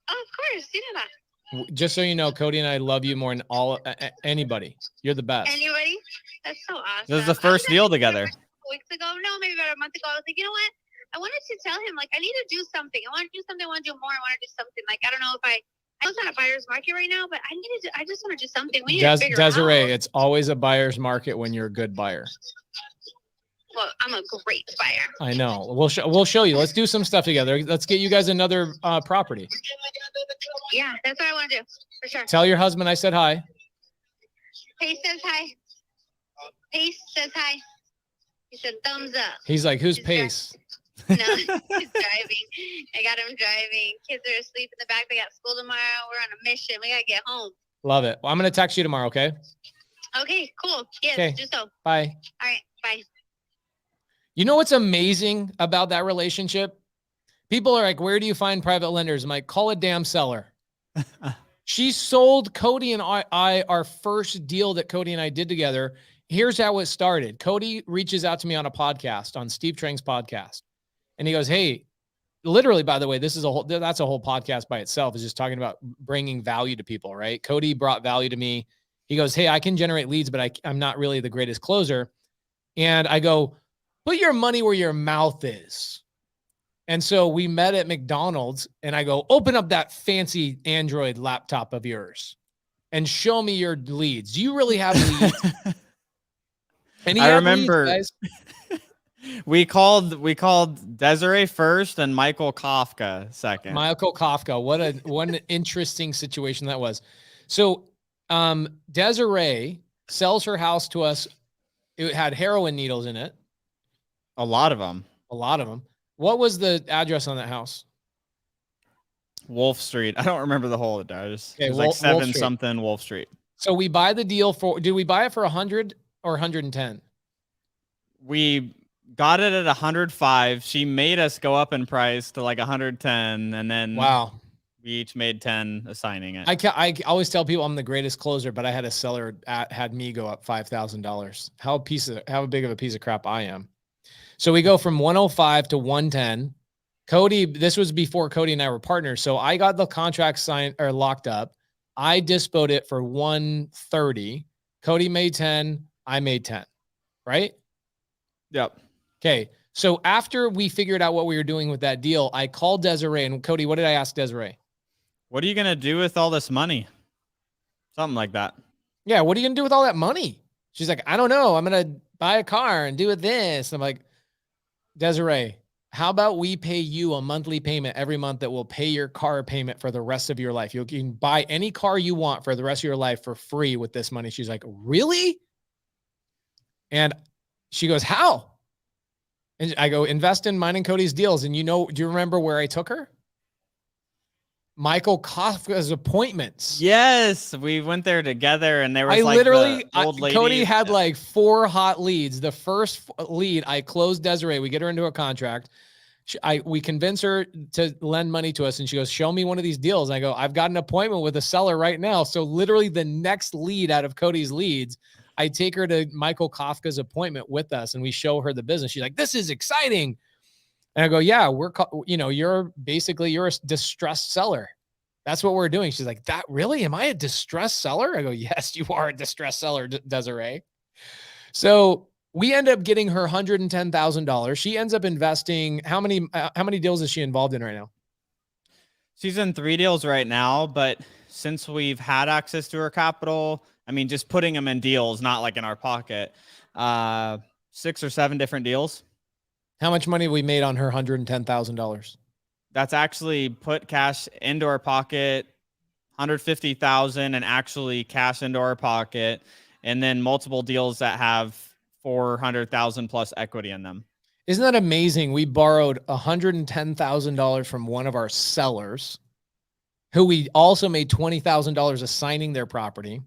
Oh, of course. You know that. Just so you know, Cody and I love you more than anybody. You're the best. Anybody? That's so awesome. This is the I was first deal actually together. a couple weeks ago. No, maybe about a month ago. I was like, you know what? I wanted to tell him, like, I need to do something. I want to do something. I want to do more. I want to do something. Like, I don't know if I know it's not a buyer's market right now, but I just want to do something. We need to figure Desiree, out. it's always a buyer's market when you're a good buyer. Well, I'm a great buyer. I know. We'll show you. Let's do some stuff together. Let's get you guys another property. Yeah, that's what I want to do for sure. Tell your husband I said hi. Pace says hi. Pace says hi. He said thumbs up. He's like, who's He's Pace? No, he's driving. I got him driving. Kids are asleep in the back. They got school tomorrow. We're on a mission. We gotta get home. Love it. Well, I'm gonna text you tomorrow. Okay. Okay, cool. Yes, Okay. do so. Bye. All right, bye. You know what's amazing about that relationship? People are like, where do you find private lenders? I'm like, call a damn seller. She sold Cody and I our first deal that Cody and I did together. Here's how it started. Cody reaches out to me on a podcast, on Steve Trang's podcast. And he goes, hey, literally, by the way, that's a whole podcast by itself, is just talking about bringing value to people, right? Cody brought value to me. He goes, hey, I can generate leads, but I'm not really the greatest closer. And I go, put your money where your mouth is. And so we met at McDonald's and I go, open up that fancy Android laptop of yours and show me your leads. Do you really have leads? And he I had remember leads, guys. we called Desiree first and Michael Kafka second. Michael Kafka. What an interesting situation that was. So Desiree sells her house to us. It had heroin needles in it. A lot of them. A lot of them. What was the address on that house? Wolf Street. I don't remember the whole address. Okay, it was like Wolf 7 Street. something Wolf Street. So we buy the deal for, did we buy it for 100 or 110? We got it at 105. She made us go up in price to like 110, and then Wow. we each made 10 assigning it. I always tell people I'm the greatest closer, but I had a seller had me go up $5,000. How big of a piece of crap I am. So we go from 105 to 110. Cody, this was before Cody and I were partners. So I got the contract signed or locked up. I dispoed it for 130. Cody made 10. I made 10. Right? Yep. Okay. So after we figured out what we were doing with that deal, I called Desiree, and Cody, what did I ask Desiree? What are you going to do with all this money? Something like that. Yeah. What are you going to do with all that money? She's like, I don't know. I'm going to buy a car and do it this. And I'm like, Desiree, how about we pay you a monthly payment every month that will pay your car payment for the rest of your life? You can buy any car you want for the rest of your life for free with this money. She's like, really? And she goes, how? And I go, invest in mine and Cody's deals. And do you remember where I took her? Michael Kafka's appointments. Yes, we went there together, and there was old lady. Cody had like 4 hot leads. The first lead, I closed Desiree. We get her into a contract. We convince her to lend money to us, and she goes, show me one of these deals. And I go, I've got an appointment with a seller right now. So literally the next lead out of Cody's leads, I take her to Michael Kafka's appointment with us, and we show her the business. She's like, this is exciting. And I go, yeah, you're a distressed seller. That's what we're doing. She's like, that really? Am I a distressed seller? I go, yes, you are a distressed seller, Desiree. So we end up getting her $110,000. She ends up investing. How many deals is she involved in right now? She's in 3 deals right now, but since we've had access to her capital, I mean, just putting them in deals, not like in our pocket, 6 or 7 different deals. How much money we made on her $110,000? That's actually put cash into our pocket, 150,000, and actually cash into our pocket, and then multiple deals that have 400,000 plus equity in them. Isn't that amazing? We borrowed $110,000 from one of our sellers, who we also made $20,000 assigning their property.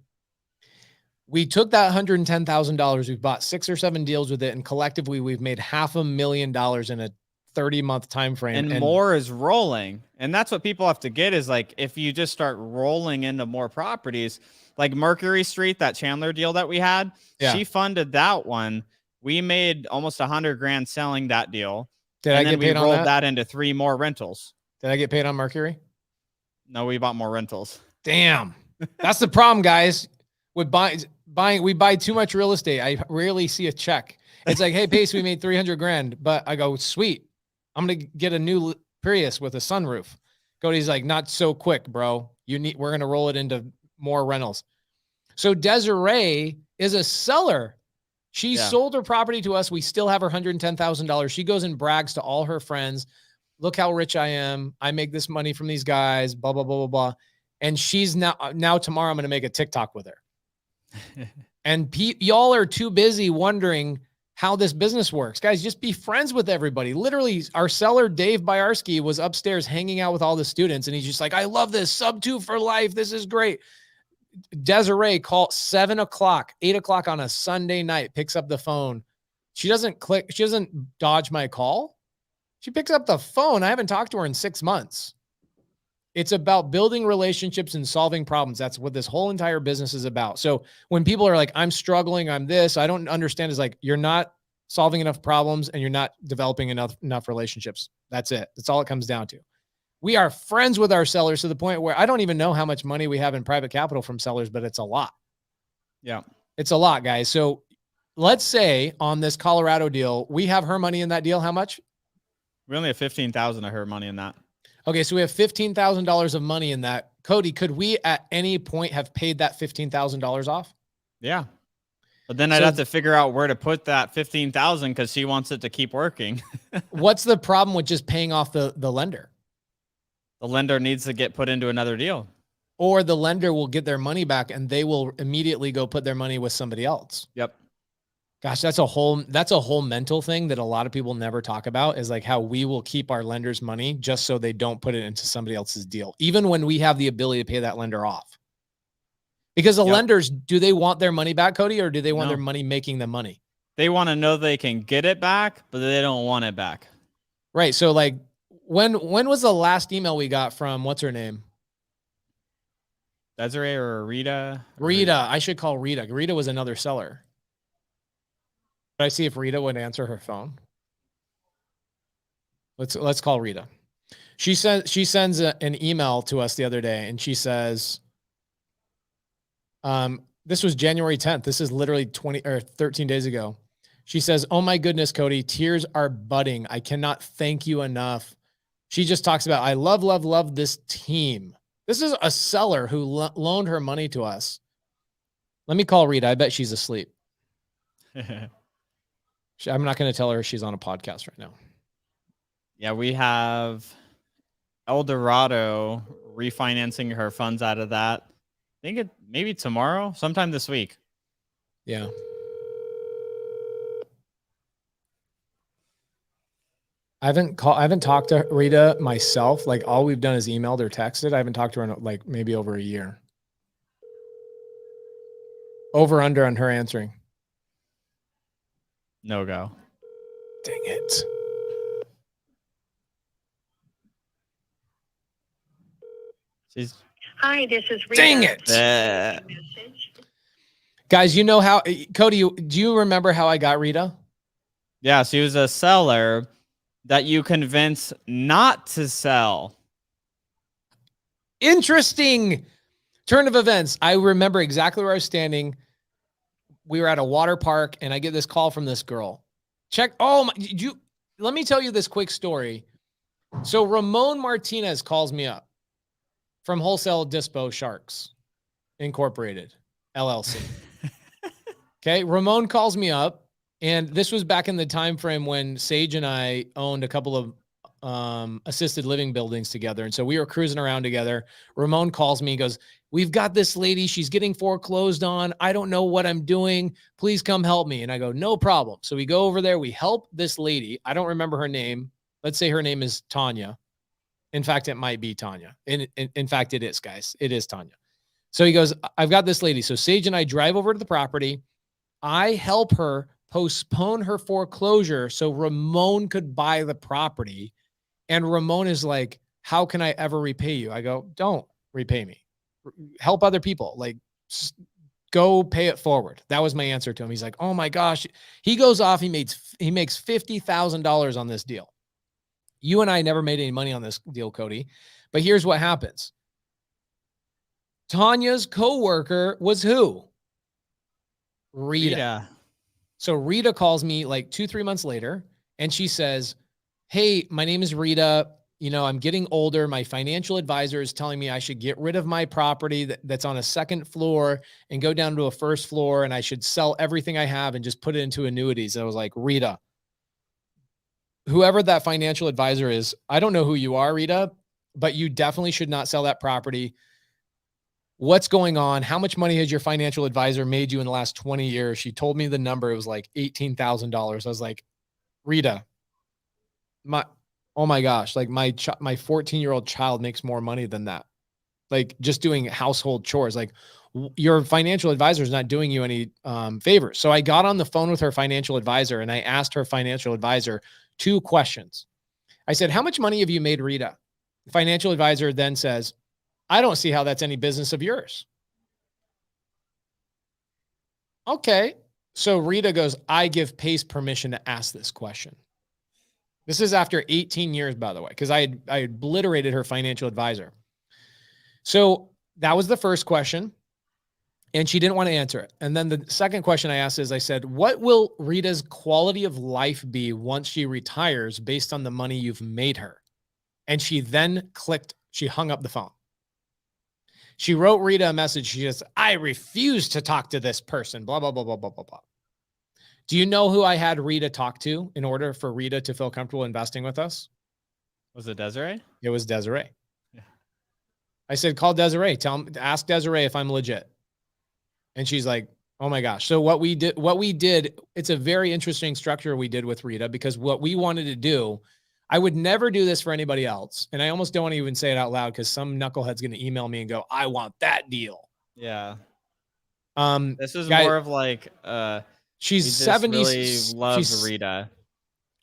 We took that $110,000. We bought 6 or 7 deals with it, and collectively we've made $500,000 in a 30-month time frame. And more is rolling. And that's what people have to get is like, if you just start rolling into more properties, like Mercury Street, that Chandler deal that we had, she funded that one. We made almost $100,000 selling that deal. Did I get paid on that? We rolled that into 3 more rentals. Did I get paid on Mercury? No, we bought more rentals. Damn. That's the problem, guys. With buying, we buy too much real estate. I rarely see a check. It's like, hey, Pace, we made $300,000, but I go, sweet. I'm going to get a new Prius with a sunroof. Cody's like, not so quick, bro. We're going to roll it into more rentals. So Desiree is a seller. She sold her property to us. We still have her $110,000. She goes and brags to all her friends. Look how rich I am. I make this money from these guys, blah, blah, blah, blah, blah. And she's now tomorrow I'm going to make a TikTok with her. And y'all are too busy wondering how this business works. Guys, just be friends with everybody. Literally, our seller, Dave Byarski, was upstairs hanging out with all the students. And he's just like, I love this. Sub 2 for life. This is great. Desiree called 7 o'clock, 8 o'clock on a Sunday night, picks up the phone. She doesn't dodge my call. She picks up the phone. I haven't talked to her in 6 months. It's about building relationships and solving problems. That's what this whole entire business is about. So when people are like, I'm struggling, I'm this, I don't understand, is like, you're not solving enough problems and you're not developing enough relationships. That's it. That's all it comes down to. We are friends with our sellers to the point where I don't even know how much money we have in private capital from sellers, but it's a lot. Yeah. It's a lot, guys. So let's say on this Colorado deal, we have her money in that deal. How much? We only have $15,000 of her money in that. Okay, so we have $15,000 of money in that. Cody, could we at any point have paid that $15,000 off? Yeah. But then I'd have to figure out where to put that $15,000 because she wants it to keep working. What's the problem with just paying off the lender? The lender needs to get put into another deal. Or the lender will get their money back and they will immediately go put their money with somebody else. Yep. Gosh, that's a whole mental thing that a lot of people never talk about, is like how we will keep our lenders' money just so they don't put it into somebody else's deal, even when we have the ability to pay that lender off. Because the lenders, do they want their money back, Cody, or do they want their money making them money? They want to know they can get it back, but they don't want it back. Right. So like when was the last email we got from, what's her name? Desiree or Rita? Rita. I should call Rita. Rita was another seller. I see if Rita would answer her phone. Let's call Rita. She sends an email to us the other day, and she says, this was January 10th. This is literally 13 days ago. She says, oh my goodness, Cody, tears are budding. I cannot thank you enough. She just talks about, I love this team. This is a seller who loaned her money to us. Let me call Rita. I bet she's asleep. I'm not going to tell her she's on a podcast right now. Yeah, we have Eldorado refinancing her funds out of that. I think maybe tomorrow, sometime this week. Yeah. I haven't talked to Rita myself. Like, all we've done is emailed or texted. I haven't talked to her in like maybe over a year. Over under on her answering. No go. Dang it. Hi, this is Rita. Dang it. Guys, you know how, Cody, do you remember how I got Rita? Yeah, she was a seller that you convince not to sell. Interesting turn of events. I remember exactly where I was standing. We were at a water park, and I get this call from this girl. Let me tell you this quick story. So Ramon Martinez calls me up from Wholesale Dispo Sharks Incorporated, LLC. Okay, Ramon calls me up, and this was back in the time frame when Sage and I owned a couple of assisted living buildings together. And so we were cruising around together. Ramon calls me, goes, we've got this lady. She's getting foreclosed on. I don't know what I'm doing. Please come help me. And I go, no problem. So we go over there. We help this lady. I don't remember her name. Let's say her name is Tanya. In fact, it might be Tanya. In fact, it is, guys. It is Tanya. So he goes, I've got this lady. So Sage and I drive over to the property. I help her postpone her foreclosure so Ramon could buy the property. And Ramon is like, how can I ever repay you? I go, don't repay me. Help other people. Like, go pay it forward. That was my answer to him. He's like, oh my gosh. He goes off. He makes $50,000 on this deal. You and I never made any money on this deal, Cody. But here's what happens. Tanya's coworker was who? Rita. So Rita calls me like 2-3 months later, and she says, hey, my name is Rita. You know, I'm getting older. My financial advisor is telling me I should get rid of my property that's on a second floor and go down to a first floor, and I should sell everything I have and just put it into annuities. And I was like, Rita, whoever that financial advisor is, I don't know who you are, Rita, but you definitely should not sell that property. What's going on? How much money has your financial advisor made you in the last 20 years? She told me the number. It was like $18,000. I was like, Rita, oh my gosh, like my 14-year-old child makes more money than that. Like just doing household chores. Like your financial advisor is not doing you any favors. So I got on the phone with her financial advisor and I asked her financial advisor 2 questions. I said, how much money have you made, Rita? The financial advisor then says, I don't see how that's any business of yours. Okay. So Rita goes, I give Pace permission to ask this question. This is after 18 years, by the way, because I obliterated her financial advisor. So that was the first question, and she didn't want to answer it. And then the second question I asked is, I said, what will Rita's quality of life be once she retires based on the money you've made her? And she then she hung up the phone. She wrote Rita a message. She says, I refuse to talk to this person, blah, blah, blah, blah, blah, blah, blah. Do you know who I had Rita talk to in order for Rita to feel comfortable investing with us? Was it Desiree? It was Desiree. Yeah. I said, call Desiree. Ask Desiree if I'm legit. And she's like, oh my gosh. So what we did, it's a very interesting structure we did with Rita, because what we wanted to do, I would never do this for anybody else. And I almost don't want to even say it out loud because some knucklehead's going to email me and go, I want that deal. Yeah. This is guy, more of like, she's 70s. Really loves Rita.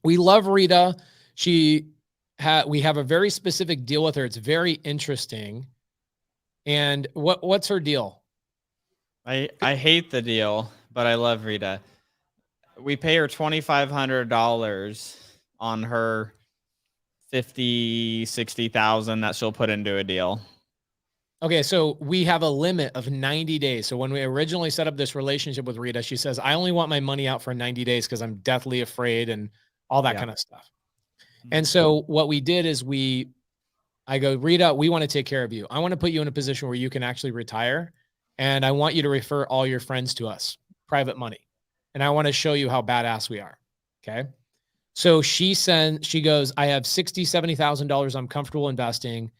We love Rita. We have a very specific deal with her. It's very interesting. And what's her deal? I hate the deal, but I love Rita. We pay her $2,500 on her 50,000-60,000 that she'll put into a deal. Okay, so we have a limit of 90 days. So when we originally set up this relationship with Rita, she says, I only want my money out for 90 days because I'm deathly afraid and all that kind of stuff. And so what we did is I go, Rita, we want to take care of you. I want to put you in a position where you can actually retire. And I want you to refer all your friends to us, private money. And I want to show you how badass we are. Okay. So she goes, I have $60,000, $70,000 I'm comfortable investing.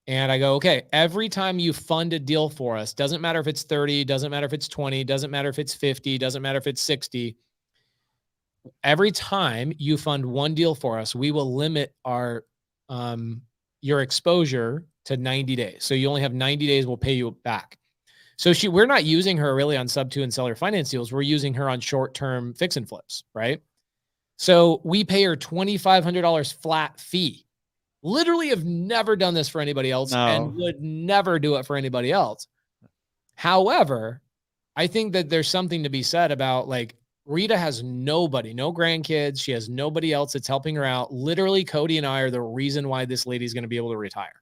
And I go, okay, every time you fund a deal for us, doesn't matter if it's 30, doesn't matter if it's 20, doesn't matter if it's 50, doesn't matter if it's 60. Every time you fund one deal for us, we will limit your exposure to 90 days. So you only have 90 days, we'll pay you back. So we're not using her really on sub 2 and seller finance deals. We're using her on short-term fix and flips, right? So we pay her $2,500 flat fee. Literally have never done this for anybody else and would never do it for anybody else. However, I think that there's something to be said about, like, Rita has nobody, no grandkids. She has nobody else that's helping her out. Literally, Cody and I are the reason why this lady's going to be able to retire.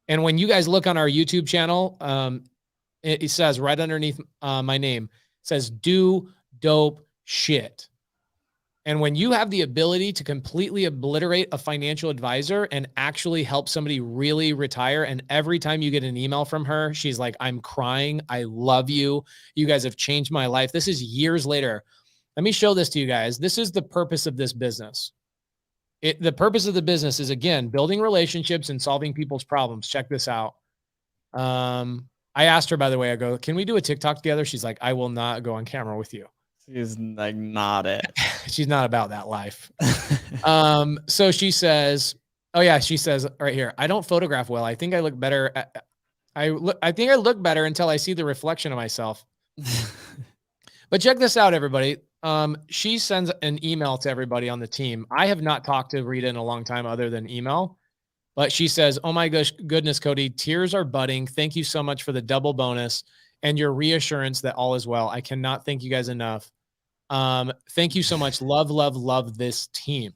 And when you guys look on our YouTube channel, it says right underneath my name, it says do dope shit. And when you have the ability to completely obliterate a financial advisor and actually help somebody really retire, and every time you get an email from her, she's like, I'm crying. I love you. You guys have changed my life. This is years later. Let me show this to you guys. This is the purpose of this business. The purpose of the business is, again, building relationships and solving people's problems. Check this out. I asked her, by the way, I go, can we do a TikTok together? She's like, I will not go on camera with you. She's like, not it. She's not about that life. So she says, oh yeah, she says right here, I don't photograph well. I think I look better. I think I look better until I see the reflection of myself. But check this out, everybody. She sends an email to everybody on the team. I have not talked to Rita in a long time other than email, but she says, oh my goodness, Cody, tears are budding. Thank you so much for the double bonus and your reassurance that all is well. I cannot thank you guys enough. Thank you so much. Love, love, love this team.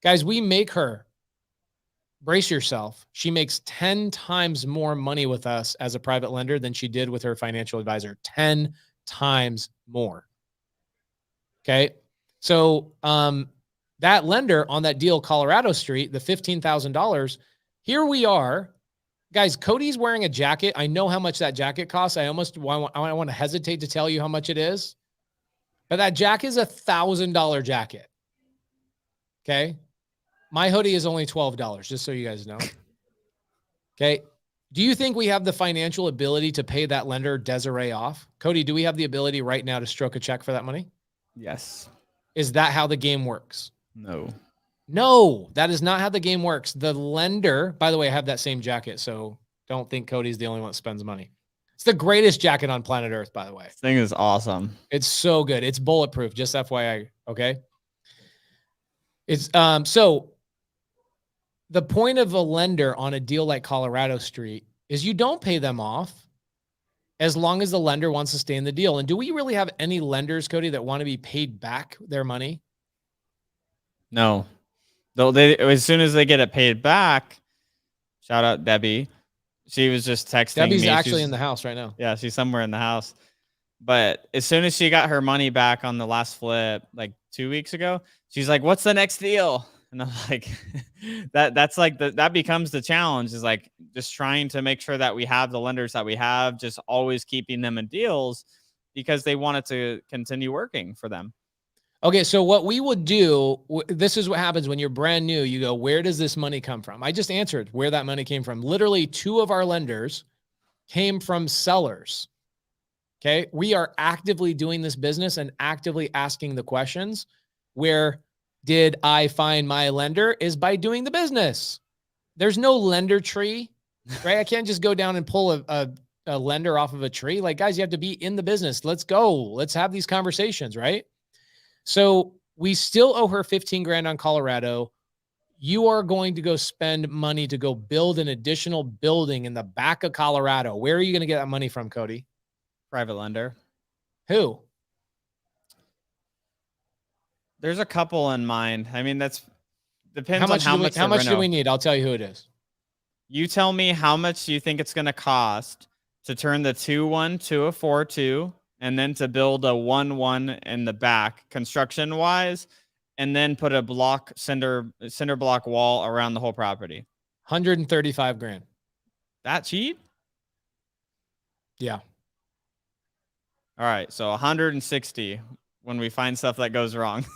Guys, we make her, brace yourself. She makes 10 times more money with us as a private lender than she did with her financial advisor. 10 times more. Okay. So, that lender on that deal, Colorado Street, the $15,000, here we are. Guys, Cody's wearing a jacket. I know how much that jacket costs. I want to hesitate to tell you how much it is, but that jacket is $1,000 jacket. Okay. My hoodie is only $12, just so you guys know. Okay. Do you think we have the financial ability to pay that lender Desiree off? Cody, do we have the ability right now to stroke a check for that money? Yes. Is that how the game works? No, that is not how the game works. The lender, by the way, I have that same jacket, so don't think Cody's the only one that spends money. It's the greatest jacket on planet Earth, by the way. This thing is awesome. It's so good. It's bulletproof, just FYI, okay? It's so the point of a lender on a deal like Colorado Street is you don't pay them off as long as the lender wants to stay in the deal. And do we really have any lenders, Cody, that want to be paid back their money? No. They as soon as they get it paid back, shout out Debbie. She was just texting Debbie's me. actually in the house right now. Yeah, she's somewhere in the house. But as soon as she got her money back on the last flip, like 2 weeks ago, she's like, "What's the next deal?" And I'm like, that's like that becomes the challenge, is like just trying to make sure that we have the lenders that we have, just always keeping them in deals because they want it to continue working for them. Okay, so what we would do, this is what happens when you're brand new. You go, where does this money come from? I just answered where that money came from. Literally, 2 of our lenders came from sellers. Okay, we are actively doing this business and actively asking the questions. Where did I find my lender? Is by doing the business. There's no lender tree, right? I can't just go down and pull a lender off of a tree. Like, guys, you have to be in the business. Let's go. Let's have these conversations, right? So we still owe her 15 grand on Colorado. You are going to go spend money to go build an additional building in the back of Colorado. Where are you going to get that money from, Cody? Private lender. Who? There's a couple in mind. I mean, that's depends how much on how much do we need? I'll tell you who it is. You tell me how much you think it's going to cost to turn the 2-1 to a 4-2. And then to build a 1-1 in the back, construction wise, and then put a block cinder block wall around the whole property. 135 grand. That cheap? Yeah. All right. So 160 when we find stuff that goes wrong.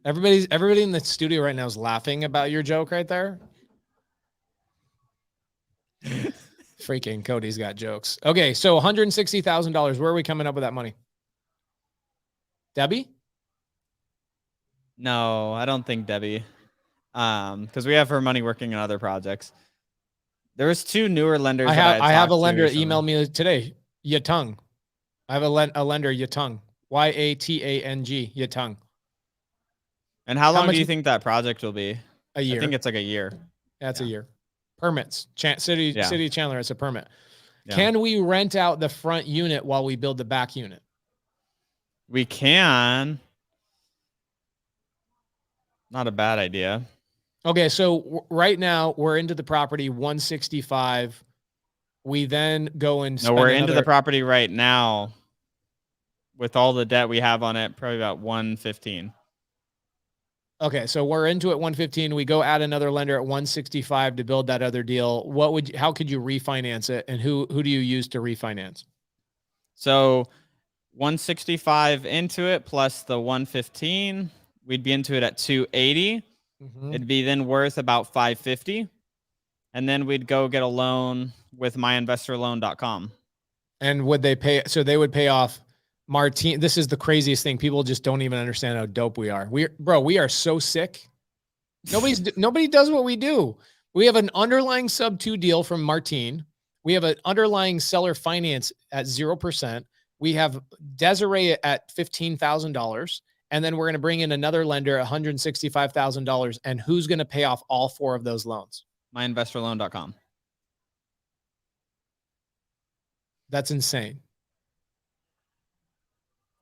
Everybody in the studio right now is laughing about your joke right there. Freaking Cody's got jokes. Okay, so $160,000. Where are we coming up with that money? Debbie? No, I don't think Debbie. Because we have her money working in other projects. There was 2 newer lenders. I have a lender email me today. Yatang. I have a lender, Yatang. Yatang. Yatang. And how long do you think that project will be? A year. I think it's like a year. That's a year. Permits. City of Chandler, it's a permit. Yeah. Can we rent out the front unit while we build the back unit? We can. Not a bad idea. Okay, so right now we're into the property 165. We then go and No, we're into the property right now with all the debt we have on it, probably about 115. Okay, so we're into it 115. We go add another lender at 165 to build that other deal. How could you refinance it, and who do you use to refinance? So 165 into it plus the 115, we'd be into it at 280. Mm-hmm. It'd be then worth about 550. And then we'd go get a loan with myinvestorloan.com. And would they pay? So they would pay off Martin. This is the craziest thing. People just don't even understand how dope we are. We are so sick. Nobody does what we do. We have an underlying sub 2 deal from Martin. We have an underlying seller finance at 0%. We have Desiree at $15,000. And then we're going to bring in another lender at $165,000. And who's going to pay off all 4 of those loans? myinvestorloan.com. That's insane.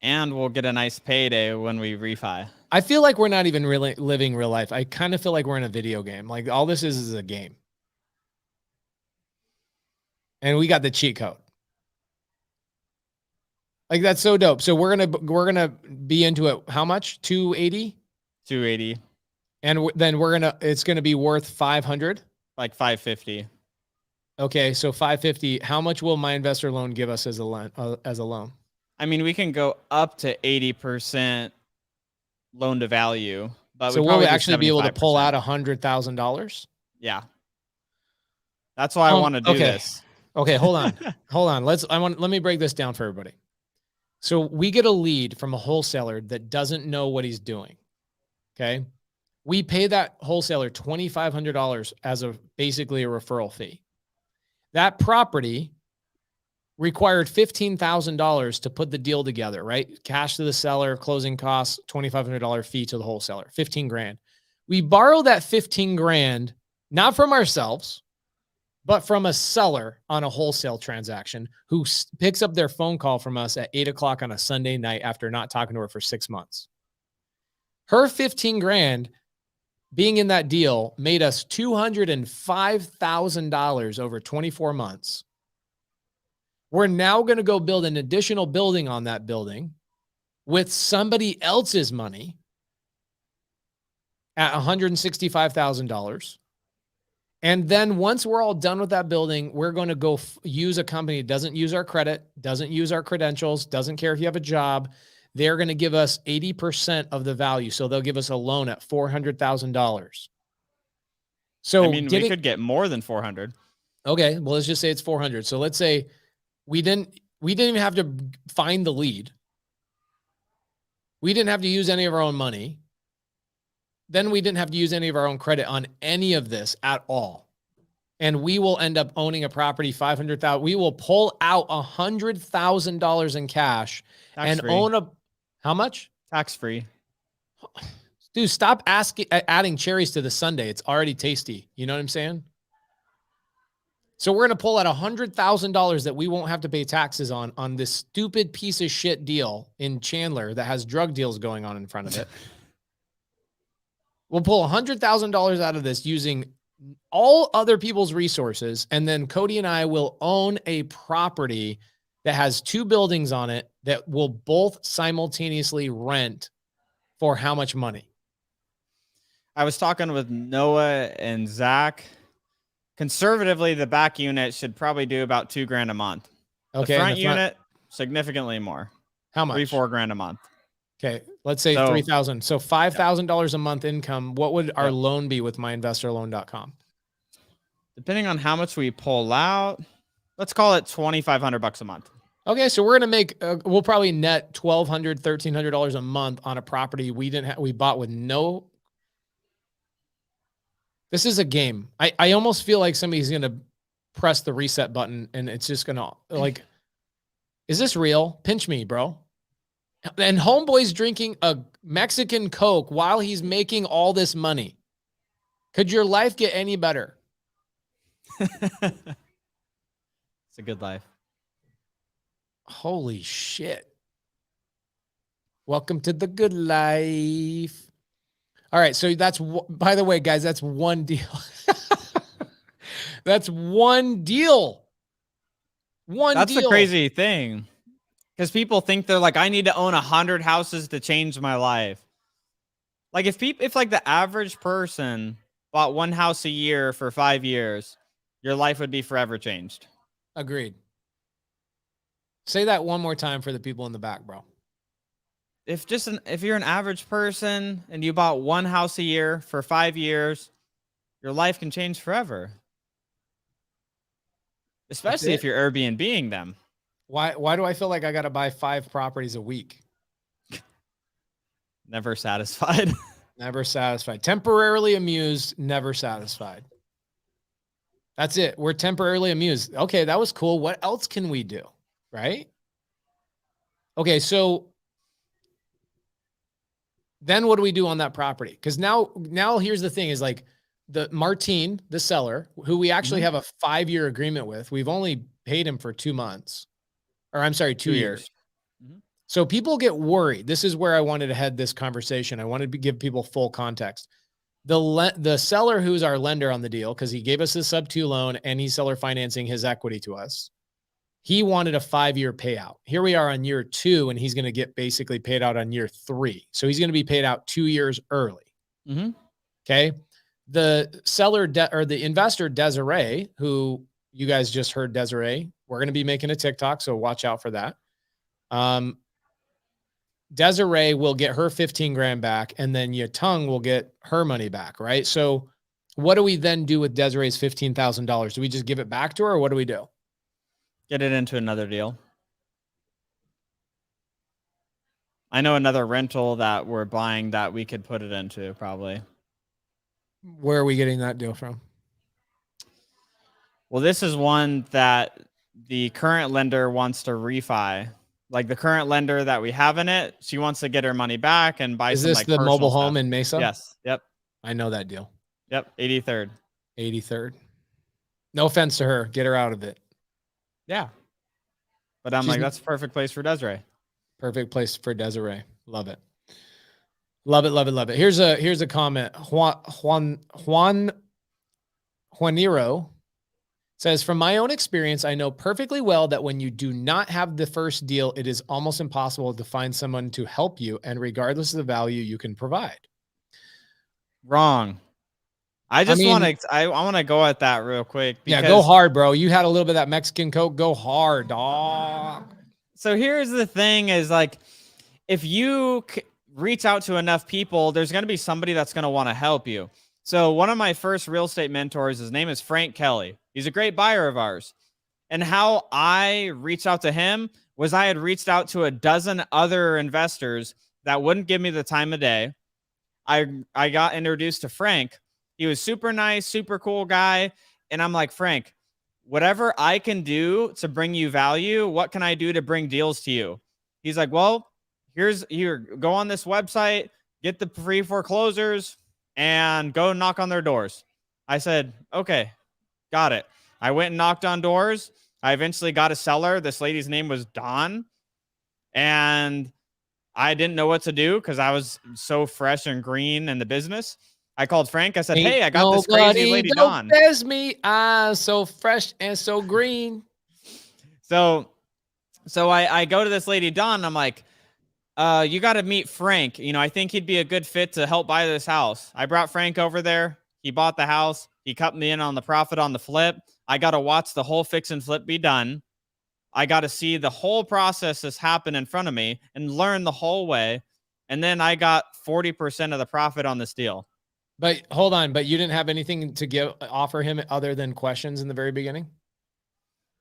And we'll get a nice payday when we refi. I feel like we're not even really living real life. I kind of feel like we're in a video game. Like all this is a game. And we got the cheat code. Like that's so dope. So we're going to be into it. How much? 280? 280. And then it's going to be worth 500, like 550. Okay. So 550, how much will my investor loan give us as a loan? I mean, we can go up to 80% loan to value, but so we'll actually be able to pull out $100,000. Yeah. That's why I want to do this. Okay. Hold on. Hold on. Let me break this down for everybody. So we get a lead from a wholesaler that doesn't know what he's doing. Okay. We pay that wholesaler $2,500 as basically a referral fee. That property required $15,000 to put the deal together, right? Cash to the seller, closing costs, $2,500 fee to the wholesaler, 15 grand. We borrow that 15 grand, not from ourselves, but from a seller on a wholesale transaction who picks up their phone call from us at 8:00 on a Sunday night after not talking to her for 6 months. Her 15 grand being in that deal made us $205,000 over 24 months. We're now going to go build an additional building on that building with somebody else's money at $165,000. And then once we're all done with that building, we're going to go use a company that doesn't use our credit, doesn't use our credentials, doesn't care if you have a job. They're going to give us 80% of the value. So they'll give us a loan at $400,000. So I mean, we could get more than 400. Okay. Well, let's just say it's 400. So let's say we didn't even have to find the lead. We didn't have to use any of our own money. Then we didn't have to use any of our own credit on any of this at all. And we will end up owning a property, $500,000. We will pull out $100,000 in cash and own how much? Tax-free. Dude, stop adding cherries to the sundae. It's already tasty. You know what I'm saying? So we're going to pull out $100,000 that we won't have to pay taxes on this stupid piece of shit deal in Chandler that has drug deals going on in front of it. We'll pull $100,000 out of this using all other people's resources. And then Cody and I will own a property that has 2 buildings on it that will both simultaneously rent for how much money? I was talking with Noah and Zach. Conservatively, the back unit should probably do about $2,000 a month. Okay. The front unit, significantly more. How much? $3,000 to $4,000 a month. Okay. Let's say 3,000. So $5,000 a month income. What would our loan be with myinvestorloan.com? Depending on how much we pull out, let's call it $2,500 a month. Okay. So we're going to make, we'll probably net $1,200, $1,300 a month on a property we bought with no. This is a game. I almost feel like somebody's going to press the reset button and it's just going to like, is this real? Pinch me, bro. And homeboy's drinking a Mexican Coke while he's making all this money. Could your life get any better? It's a good life. Holy shit. Welcome to the good life. All right. So by the way, guys, that's one deal. That's one deal. That's the crazy thing. Because people think they're like, I need to own 100 houses to change my life. Like if like the average person bought 1 house a year for 5 years, your life would be forever changed. Agreed. Say that one more time for the people in the back, bro. If you're an average person and you bought 1 house a year for 5 years, your life can change forever. Especially if you're Airbnb-ing them. Why do I feel like I got to buy 5 properties a week? Never satisfied. Never satisfied. Temporarily amused, never satisfied. That's it. We're temporarily amused. Okay, that was cool. What else can we do? Right? Okay, so then what do we do on that property? Because now here's the thing is like the Martine, the seller, who we actually have a 5-year agreement with, we've only paid him for 2 months. Or I'm sorry, 2 years. So people get worried. This is where I wanted to head this conversation. I wanted to give people full context. The seller who's our lender on the deal, because he gave us a sub-2 loan and he's seller financing his equity to us. He wanted a 5-year payout. Here we are on year 2, and he's going to get basically paid out on year 3. So he's going to be paid out 2 years early. Okay. The seller or the investor, Desiree, who you guys just heard Desiree, we're going to be making a TikTok, so watch out for that. Desiree will get her 15 grand back, and then Yatung will get her money back, right? So what do we then do with Desiree's $15,000? Do we just give it back to her, or what do we do? Get it into another deal. I know another rental that we're buying that we could put it into probably. Where are we getting that deal from? Well, this is one that the current lender wants to refi. Like the current lender that we have in it, she wants to get her money back and buy. Is some, this like, the mobile personal home stuff. in Mesa? Yes. Yep. I know that deal. Yep. 83rd. 83rd. No offense to her. Get her out of it. Yeah. But I'm like, that's a perfect place for Desiree. Perfect place for Desiree. Love it. Love it. Love it. Love it. Here's a comment. Juaniro says, from my own experience, I know perfectly well that when you do not have the first deal, it is almost impossible to find someone to help you, and regardless of the value you can provide. Wrong. I want to go at that real quick. Yeah, go hard, bro. You had a little bit of that Mexican Coke. Go hard, dog. So here's the thing is like, if you reach out to enough people, there's going to be somebody that's going to want to help you. So one of my first real estate mentors, his name is Frank Kelly. He's a great buyer of ours. And how I reached out to him was I had reached out to a dozen other investors that wouldn't give me the time of day. I got introduced to Frank. He was super nice, super cool guy. And I'm like, Frank, whatever I can do to bring you value, what can I do to bring deals to you? He's like, well, here, go on this website, get the free foreclosures, and go knock on their doors. I said, okay, got it. I went and knocked on doors. I eventually got a seller. This lady's name was Dawn. And I didn't know what to do because I was so fresh and green in the business. I called Frank. I said, hey, I got this crazy lady Dawn. There's me. So fresh and so green. So I go to this lady Dawn. I'm like, you got to meet Frank. You know, I think he'd be a good fit to help buy this house. I brought Frank over there. He bought the house. He cut me in on the profit on the flip. I got to watch the whole fix and flip be done. I got to see the whole process just happen in front of me and learn the whole way. And then I got 40% of the profit on this deal. But hold on, but you didn't have anything to offer him other than questions in the very beginning?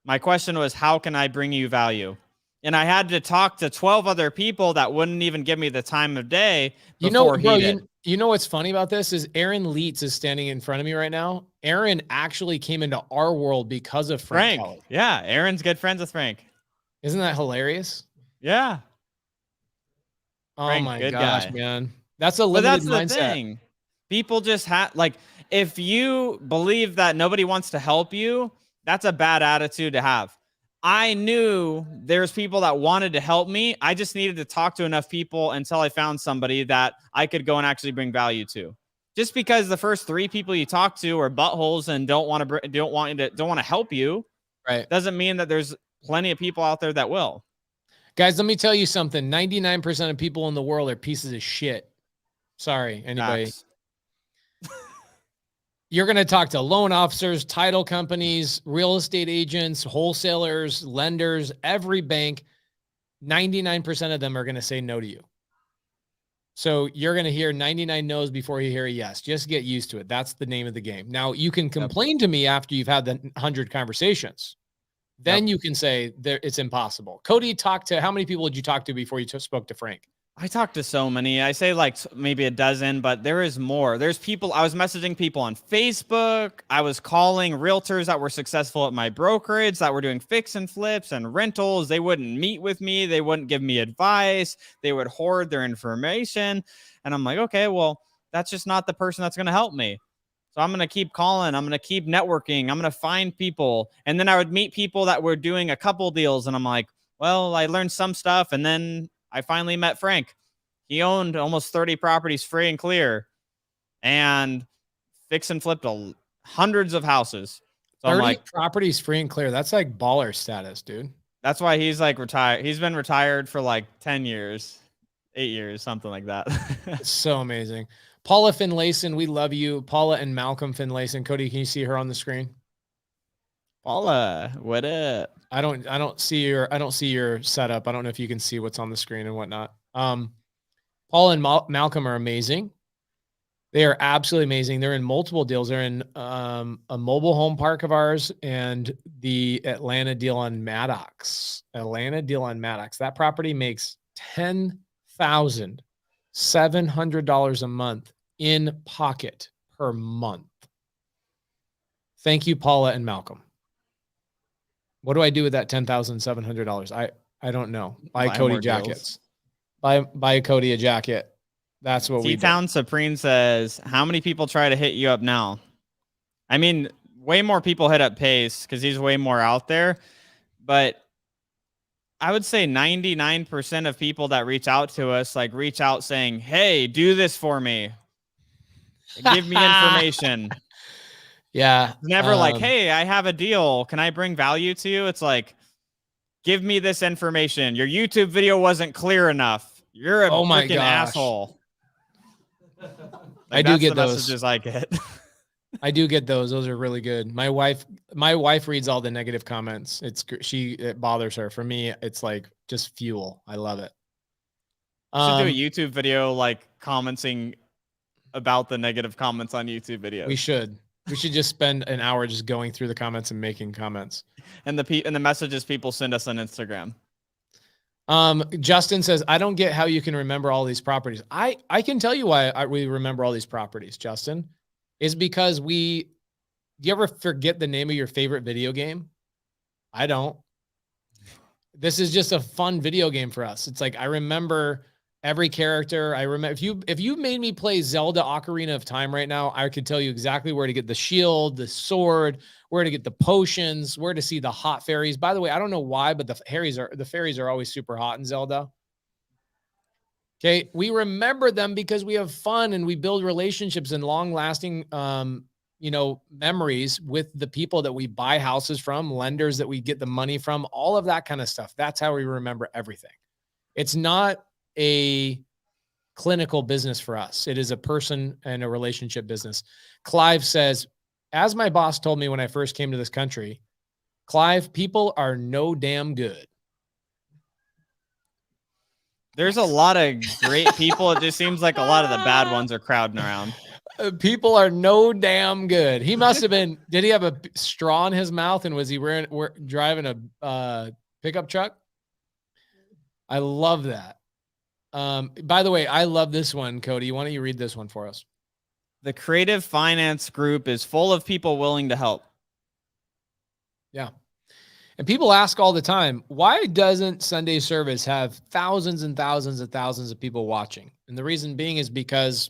My question was, how can I bring you value? And I had to talk to 12 other people that wouldn't even give me the time of day before he did. You know what's funny about this is Aaron Leitz is standing in front of me right now. Aaron actually came into our world because of Frank. Yeah, Aaron's good friends with Frank. Isn't that hilarious? Yeah. Oh Frank, my gosh, guy. Man. That's a limited mindset. But that's the thing. People just have, like, if you believe that nobody wants to help you, that's a bad attitude to have. I knew there's people that wanted to help me. I just needed to talk to enough people until I found somebody that I could go and actually bring value to. Just because the first 3 people you talk to are buttholes and don't want to help you, right, doesn't mean that there's plenty of people out there that will. Guys, let me tell you something. 99% of people in the world are pieces of shit. Sorry, anybody. Facts. You're going to talk to loan officers, title companies, real estate agents, wholesalers, lenders, every bank. 99% of them are going to say no to you. So you're going to hear 99 no's before you hear a yes. Just get used to it. That's the name of the game. Now, you can complain to me after you've had the 100 conversations. Then you can say it's impossible. Cody, how many people did you talk to before you spoke to Frank? I talk to so many. I say like maybe a dozen, but there is more. There's people. I was messaging people on Facebook. I was calling realtors that were successful at my brokerage that were doing fix and flips and rentals. They wouldn't meet with me. They wouldn't give me advice. They would hoard their information. And I'm like, okay, well, that's just not the person that's going to help me. So I'm going to keep calling. I'm going to keep networking. I'm going to find people. And then I would meet people that were doing a couple deals. And I'm like, well, I learned some stuff. And then I finally met Frank. He owned almost 30 properties free and clear and fix and flipped hundreds of houses. So 30 I'm like, properties free and clear. That's like baller status, dude. that's why he's like retired. He's been retired for like 10 years, 8 years, something like that. It's so amazing. Paula Finlayson, we love you. Paula and Malcolm Finlayson. Cody, can you see her on the screen? Paula, what up? I don't see your setup. I don't know if you can see what's on the screen and whatnot. Paula and Malcolm are amazing. They are absolutely amazing. They're in multiple deals. They're in a mobile home park of ours and the Atlanta deal on Maddox. That property makes $10,700 a month in pocket per month. Thank you, Paula and Malcolm. What do I do with that $10,700? I don't know. Buy Cody jackets. Buy Cody a jacket. That's what we do. T-Town Supreme says, how many people try to hit you up now? I mean, way more people hit up Pace because he's way more out there. But I would say 99% of people that reach out to us, like reach out saying, hey, do this for me. Give me information. Yeah. It's never like, hey, I have a deal. Can I bring value to you? It's like, give me this information. Your YouTube video wasn't clear enough. You're a freaking asshole. Like, I do get those messages I get. I do get those. Those are really good. My wife reads all the negative comments. It bothers her. For me, it's like just fuel. I love it. Should do a YouTube video like commenting about the negative comments on YouTube videos. We should just spend an hour just going through the comments and making comments. And the messages people send us on Instagram. Justin says, I don't get how you can remember all these properties. I can tell you why we remember all these properties, Justin, is because do you ever forget the name of your favorite video game? I don't. This is just a fun video game for us. It's like, I remember every character. I remember if you made me play Zelda Ocarina of Time right now, I could tell you exactly where to get the shield, the sword, where to get the potions, where to see the hot fairies. By the way, I don't know why, but the fairies are always super hot in Zelda. Okay, we remember them because we have fun and we build relationships and long-lasting, memories with the people that we buy houses from, lenders that we get the money from, all of that kind of stuff. That's how we remember everything. It's not a clinical business for us. It is a person and a relationship business. Clive says, as my boss told me when I first came to this country, Clive, people are no damn good. There's a lot of great people. It just seems like a lot of the bad ones are crowding around. People are no damn good. He must have been, did he have a straw in his mouth and was he driving a pickup truck? I love that. By the way, I love this one, Cody. Why don't you read this one for us? The creative finance group is full of people willing to help. Yeah. And people ask all the time, why doesn't Sunday service have thousands and thousands and thousands of people watching? And the reason being is because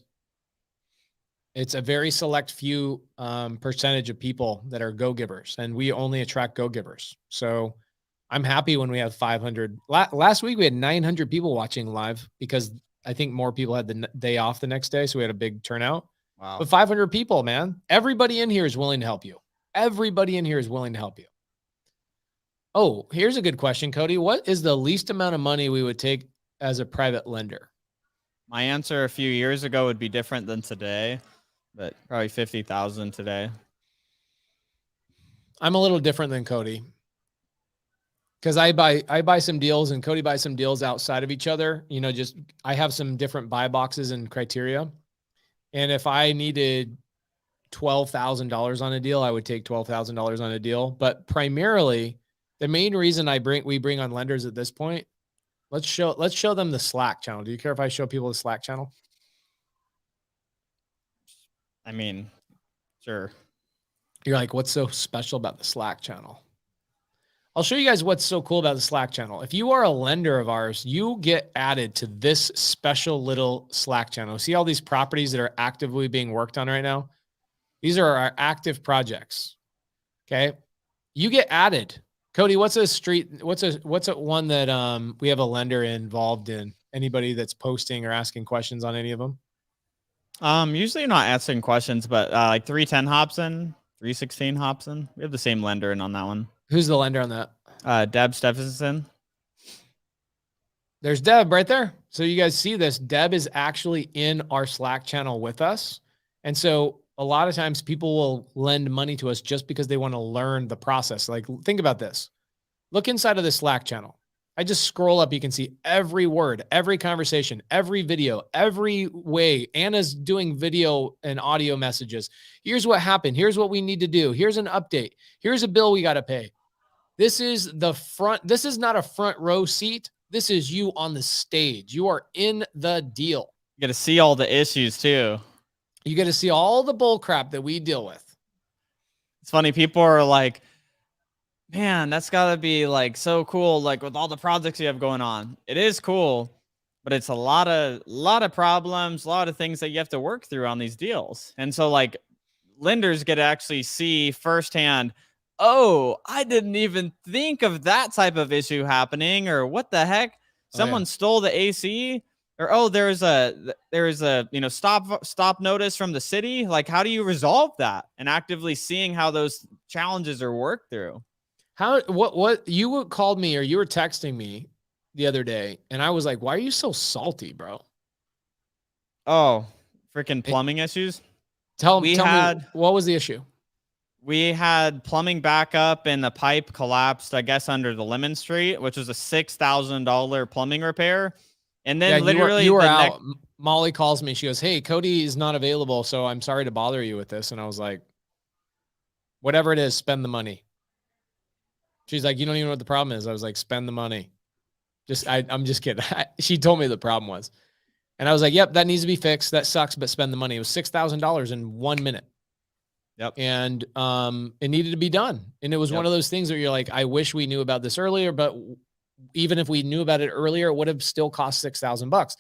it's a very select few percentage of people that are go-givers, and we only attract go-givers. So I'm happy when we have 500. Last week we had 900 people watching live because I think more people had the day off the next day. So we had a big turnout. Wow. But 500 people, man, everybody in here is willing to help you. Everybody in here is willing to help you. Oh, here's a good question, Cody. What is the least amount of money we would take as a private lender? My answer a few years ago would be different than today, but probably 50,000 today. I'm a little different than Cody because I buy some deals and Cody buys some deals outside of each other. I have some different buy boxes and criteria. And if I needed $12,000 on a deal, I would take $12,000 on a deal. But primarily, the main reason we bring on lenders at this point Let's show them the Slack channel. Do you care if I show people the Slack channel? I mean, sure. You're like, what's so special about the Slack channel? I'll show you guys what's so cool about the Slack channel. If you are a lender of ours, you get added to this special little Slack channel. See all these properties that are actively being worked on right now? These are our active projects. Okay. You get added. Cody, what's a one that we have a lender involved in? Anybody that's posting or asking questions on any of them? Usually not asking questions, but like 310 Hobson, 316 Hobson. We have the same lender in on that one. Who's the lender on that? Deb Stephenson. There's Deb right there. So you guys see this. Deb is actually in our Slack channel with us. And so a lot of times people will lend money to us just because they want to learn the process. Like, think about this. Look inside of the Slack channel. I just scroll up. You can see every word, every conversation, every video, every way. Anna's doing video and audio messages. Here's what happened. Here's what we need to do. Here's an update. Here's a bill we got to pay. This is the front. This is not a front row seat. This is you on the stage. You are in the deal. You got to see all the issues too. You get to see all the bull crap that we deal with. It's funny. People are like, man, that's got to be like so cool. Like with all the projects you have going on, it is cool, but it's a lot of problems, a lot of things that you have to work through on these deals. And so like lenders get to actually see firsthand, oh, I didn't even think of that type of issue happening, or what the heck? Someone stole the AC, or oh, there's a stop notice from the city. Like, how do you resolve that? And actively seeing how those challenges are worked through. What you called me or you were texting me the other day, and I was like, why are you so salty, bro? Oh, freaking plumbing issues. Tell me, what was the issue? We had plumbing backup and the pipe collapsed, I guess, under the Lemon Street, which was a $6,000 plumbing repair. And then literally you were out. Molly calls me. She goes, hey, Cody is not available, so I'm sorry to bother you with this. And I was like, whatever it is, spend the money. She's like, you don't even know what the problem is. I was like, spend the money. I'm just kidding. She told me the problem was. And I was like, yep, that needs to be fixed. That sucks, but spend the money. It was $6,000 in 1 minute. Yep. And it needed to be done. And it was one of those things where you're like, I wish we knew about this earlier, but even if we knew about it earlier, it would have still cost $6,000.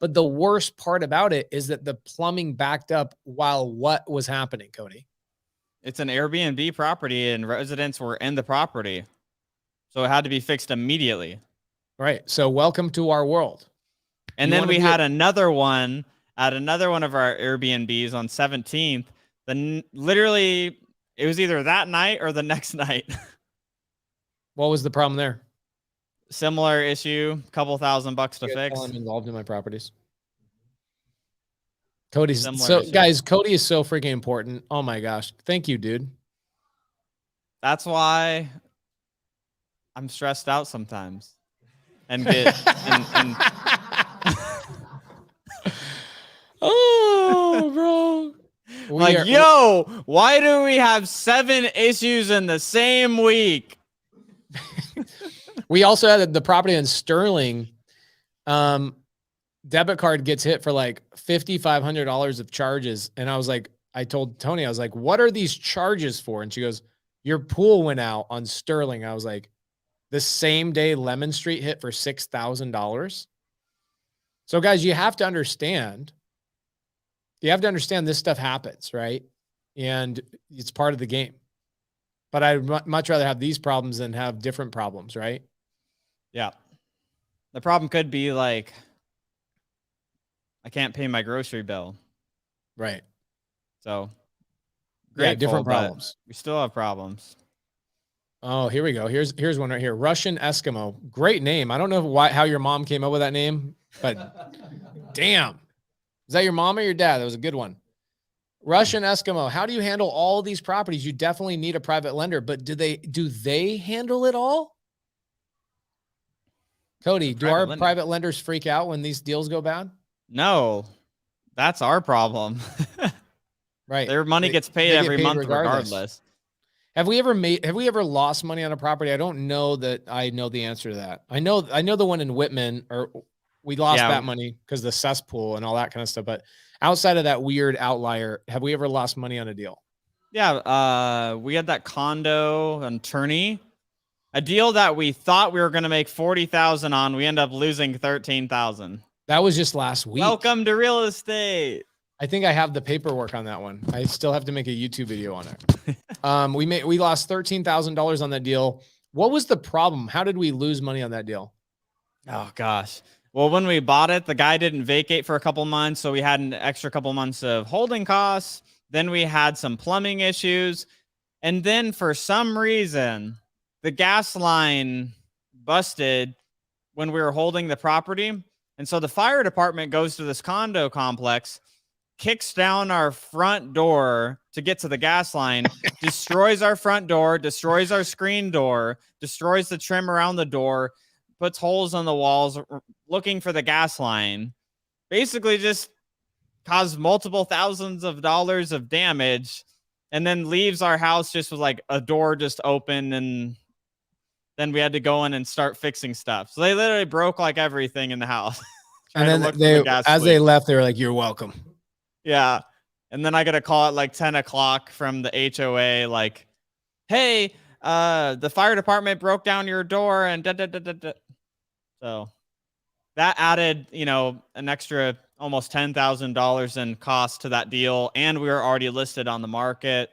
But the worst part about it is that the plumbing backed up while what was happening, Cody? It's an Airbnb property and residents were in the property. So it had to be fixed immediately. Right. So welcome to our world. And then we had another one at another one of our Airbnbs on 17th. Then literally it was either that night or the next night. What was the problem there? Similar issue, couple $1,000 to fix. I'm involved in my properties. Cody's Similar issue. Guys, Cody is so freaking important. Oh my gosh. Thank you, dude. That's why I'm stressed out sometimes and get and oh, bro. Why do we have 7 issues in the same week? We also had the property in Sterling. Debit card gets hit for like $5,500 of charges. And I was like, I told Tony, I was like, what are these charges for? And she goes, your pool went out on Sterling. I was like, the same day Lemon Street hit for $6,000. So guys, you have to understand this stuff happens, right? And it's part of the game. But I'd much rather have these problems than have different problems, right? Yeah. The problem could be like, I can't pay my grocery bill. Right. So, yeah, different problems. We still have problems. Oh, here we go. Here's one right here. Russian Eskimo. Great name. I don't know how your mom came up with that name, but damn. Is that your mom or your dad? That was a good one. Russian Eskimo. How do you handle all of these properties? You definitely need a private lender, but do they handle it all? Cody, do our private lenders freak out when these deals go bad? No, that's our problem. Right. Their money gets paid every month regardless. Have we ever lost money on a property? I don't know that I know the answer to that. I know the one in Whitman, or we lost Yeah. that money because the cesspool and all that kind of stuff. But outside of that weird outlier, have we ever lost money on a deal? Yeah, we had that condo on Turney, a deal that we thought we were going to make 40,000 on. We end up losing 13,000. That was just last week. Welcome to real estate. I think I have the paperwork on that one. I still have to make a YouTube video on it. We lost $13,000 on that deal. What was the problem? How did we lose money on that deal? Oh gosh. Well, when we bought it, the guy didn't vacate for a couple months, so we had an extra couple months of holding costs. Then we had some plumbing issues, and then for some reason, the gas line busted when we were holding the property. And so the fire department goes to this condo complex, kicks down our front door to get to the gas line, destroys our front door, destroys our screen door, destroys the trim around the door, puts holes on the walls looking for the gas line, basically just caused multiple thousands of dollars of damage, and then leaves our house just with like a door just open, and then we had to go in and start fixing stuff. So they literally broke like everything in the house. And then they left, they were like, "You're welcome." Yeah. And then I got a call at like 10 o'clock from the HOA, like, "Hey, the fire department broke down your door," and so that added, an extra almost $10,000 in cost to that deal. And we were already listed on the market.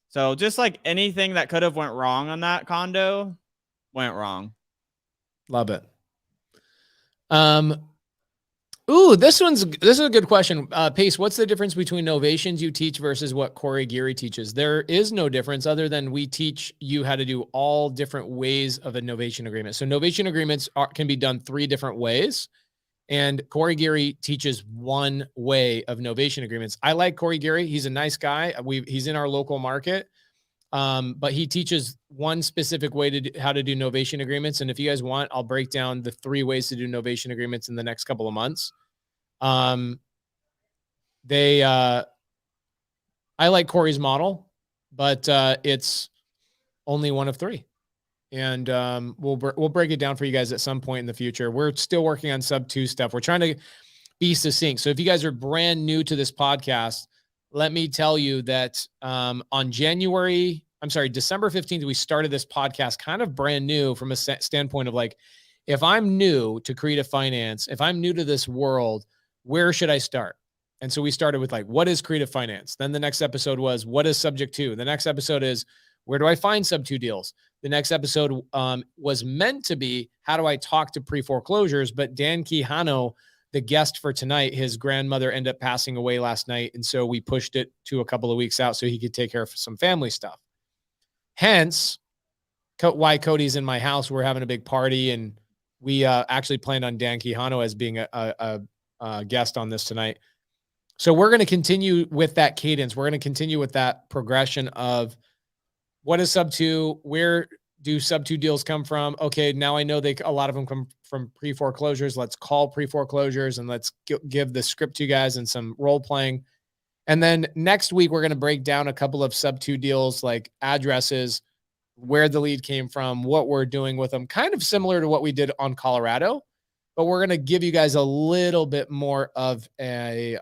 So just like anything that could have went wrong on that condo went wrong. Love it. Ooh, this is a good question. Pace, what's the difference between novations you teach versus what Corey Geary teaches? There is no difference other than we teach you how to do all different ways of a novation agreement. So novation agreements can be done 3 different ways. And Corey Geary teaches one way of novation agreements. I like Corey Geary. He's a nice guy. He's in our local market. But he teaches one specific way to how to do novation agreements. And if you guys want, I'll break down the 3 ways to do novation agreements in the next couple of months. I like Corey's model, but it's only one of 3. And we'll break it down for you guys at some point in the future. We're still working on sub 2 stuff. We're trying to be succinct. So if you guys are brand new to this podcast, let me tell you that on December 15th, we started this podcast kind of brand new from a standpoint of like, if I'm new to creative finance, if I'm new to this world, where should I start? And so we started with like, what is creative finance? Then the next episode was, what is subject to? The next episode is, where do I find sub 2 deals? The next episode was meant to be, how do I talk to pre-foreclosures? But Dan Quijano, the guest for tonight, his grandmother ended up passing away last night. And so we pushed it to a couple of weeks out so he could take care of some family stuff. Hence why Cody's in my house. We're having a big party, and we actually planned on Dan Quijano as being a guest on this tonight. So we're going to continue with that cadence. We're going to continue with that progression of what is sub 2? Where do sub 2 deals come from? Okay, now I know a lot of them come from pre-foreclosures. Let's call pre-foreclosures and let's give the script to you guys and some role playing. And then next week, we're going to break down a couple of sub 2 deals, like addresses, where the lead came from, what we're doing with them, kind of similar to what we did on Colorado, but we're going to give you guys a little bit more of a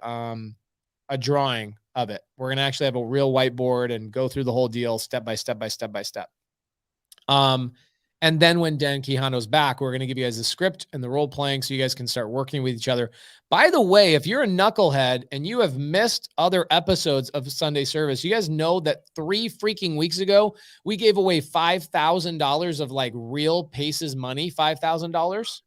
drawing of it. We're going to actually have a real whiteboard and go through the whole deal step by step by step by step. And then when Dan Quijano's back, we're going to give you guys the script and the role playing so you guys can start working with each other. By the way, if you're a knucklehead and you have missed other episodes of Sunday Service, you guys know that 3 freaking weeks ago, we gave away $5,000 of like real Pace's money, $5,000.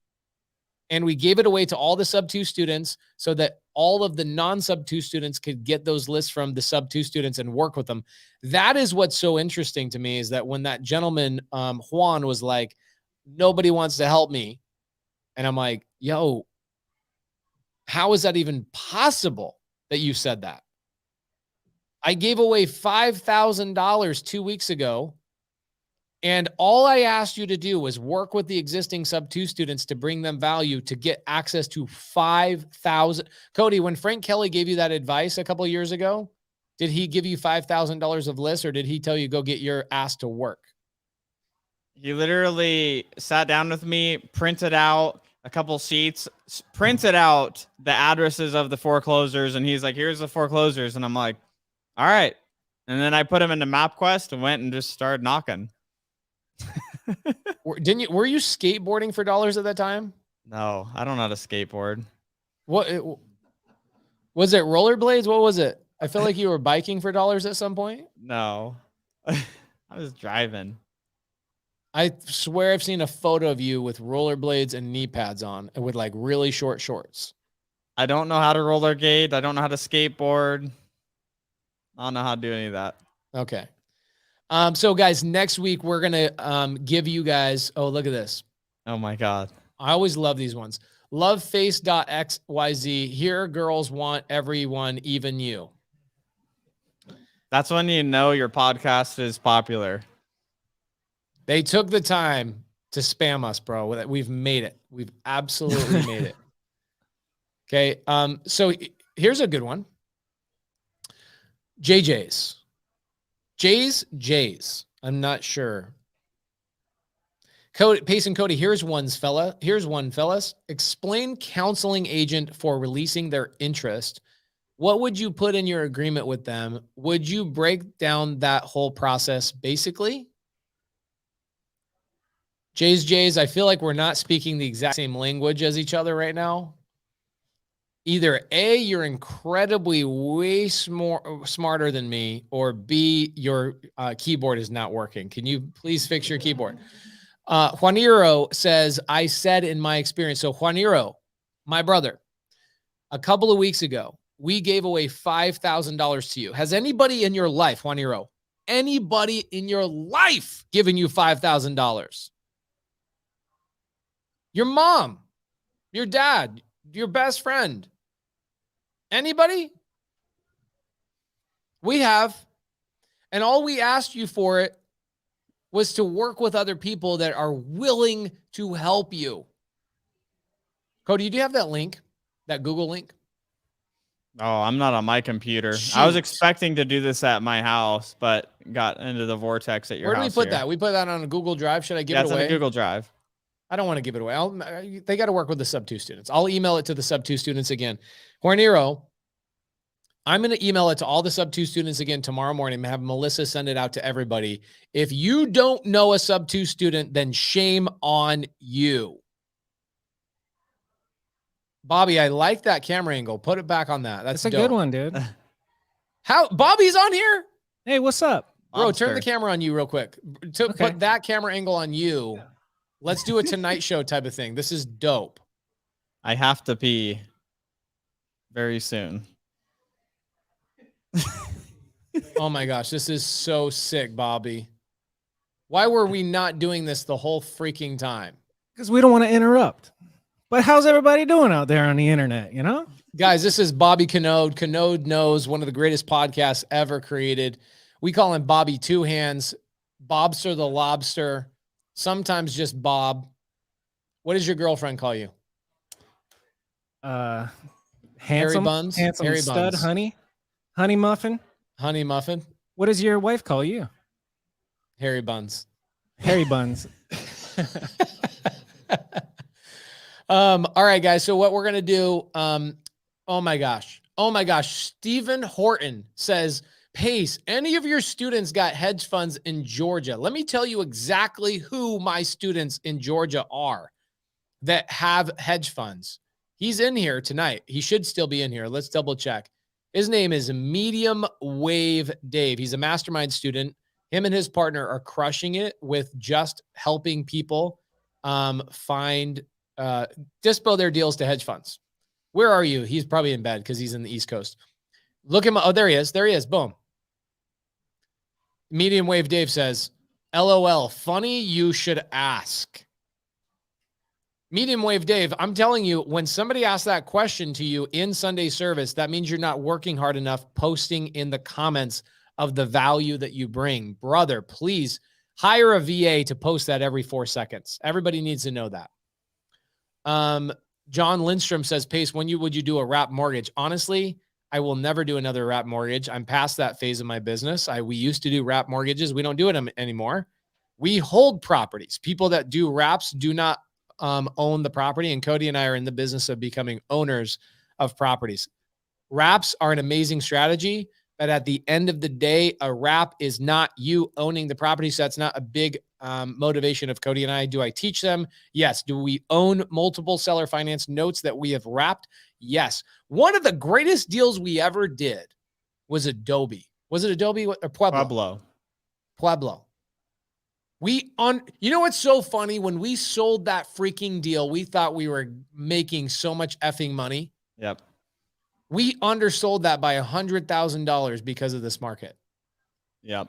And we gave it away to all the sub 2 students so that all of the non-sub 2 students could get those lists from the sub 2 students and work with them. That is what's so interesting to me, is that when that gentleman, Juan, was like, nobody wants to help me. And I'm like, yo, how is that even possible that you said that? I gave away $5,000 2 weeks ago. And all I asked you to do was work with the existing sub 2 students to bring them value to get access to 5,000. Cody, when Frank Kelly gave you that advice a couple of years ago, Did he give you $5,000 of lists, or did he tell you go get your ass to work? He literally sat down with me, printed out a couple sheets, printed out the addresses of the foreclosures, and he's like, here's the foreclosures. And I'm like, all right. And then I put him into MapQuest and went and just started knocking. Were you skateboarding for dollars at that time? No, I don't know how to skateboard. What was it? Rollerblades? What was it? I feel like you were biking for dollars at some point. No, I was driving. I swear I've seen a photo of you with rollerblades and knee pads on and with like really short shorts. I don't know how to rollerblade. I don't know how to skateboard. I don't know how to do any of that. Okay. So guys, next week we're going to give you guys, oh, look at this. Oh my God. I always love these ones. Loveface.xyz. Here girls want everyone, even you. That's when you know your podcast is popular. They took the time to spam us, bro. We've made it. We've absolutely made it. Okay. So here's a good one. JJ's. J's. I'm not sure. Pace and Cody, here's one, fellas. Explain counseling agent for releasing their interest. What would you put in your agreement with them? Would you break down that whole process basically? J's, I feel like we're not speaking the exact same language as each other right now. Either A, you're incredibly way smarter than me, or B, your keyboard is not working. Can you please fix your keyboard? Juaniro says, I said in my experience. So Juaniro, my brother, a couple of weeks ago, we gave away $5,000 to you. Has anybody in your life, Juaniro, anybody in your life given you $5,000? Your mom, your dad, your best friend, anybody? We have. And all we asked you for it was to work with other people that are willing to help you. Cody, do you have that link, that Google link? Oh, I'm not on my computer. Shoot. I was expecting to do this at my house, but got into the vortex at your house. Where did we put that? We put that on a Google Drive. Should I give it away? That's on a Google Drive. I don't want to give it away. They got to work with the sub 2 students. I'll email it to the sub 2 students again. Juaniro, I'm going to email it to all the sub 2 students again tomorrow morning and have Melissa send it out to everybody. If you don't know a sub 2 student, then shame on you. Bobby, I like that camera angle. Put it back on that. That's a dope. good one, dude. How Bobby's on here? Hey, what's up? Bro, Monster. turn the camera on you real quick. Put that camera angle on you. Yeah. Let's do a Tonight Show type of thing. This is dope. I have to pee very soon. Oh my gosh, this is so sick, Bobby. Why were we not doing this the whole freaking time? Because we don't want to interrupt. But how's everybody doing out there on the internet, you know? Guys, this is Bobby Canode. Canode knows, one of the greatest podcasts ever created. We call him Bobby Two Hands, Bobster the Lobster, sometimes just Bob. What does your girlfriend call you? Handsome, Harry Buns? Handsome Harry stud, Buns. honey muffin. Honey Muffin? What does your wife call you? Harry Buns. Harry Buns. All right, guys. So what we're going to do, oh my gosh. Stephen Horton says, Pace, any of your students got hedge funds in Georgia? Let me tell you exactly who my students in Georgia are that have hedge funds. He's in here tonight. He should still be in here. Let's double check. His name is Medium Wave Dave. He's a mastermind student. Him and his partner are crushing it with just helping people find dispo their deals to hedge funds. Where are you? He's probably in bed because he's in the East Coast. Look him. Oh, there he is. There he is. Boom. Medium Wave Dave says, LOL, funny you should ask. Medium Wave Dave, I'm telling you, when somebody asks that question to you in Sunday service, that means you're not working hard enough posting in the comments of the value that you bring. Brother, please hire a VA to post that every 4 seconds. Everybody needs to know that. John Lindstrom says, Pace, when would you do a wrap mortgage? Honestly, I will never do another wrap mortgage. I'm past that phase of my business. We used to do wrap mortgages. We don't do it anymore. We hold properties. People that do wraps do not own the property. And Cody and I are in the business of becoming owners of properties. Wraps are an amazing strategy, but at the end of the day, a wrap is not you owning the property. So that's not a big motivation of Cody and I. Do I teach them? Yes. Do we own multiple seller finance notes that we have wrapped? Yes. One of the greatest deals we ever did was Adobe. Was it Adobe or Pueblo? Pueblo. You know what's so funny? When we sold that freaking deal, we thought we were making so much effing money. Yep. We undersold that by $100,000 because of this market. Yep.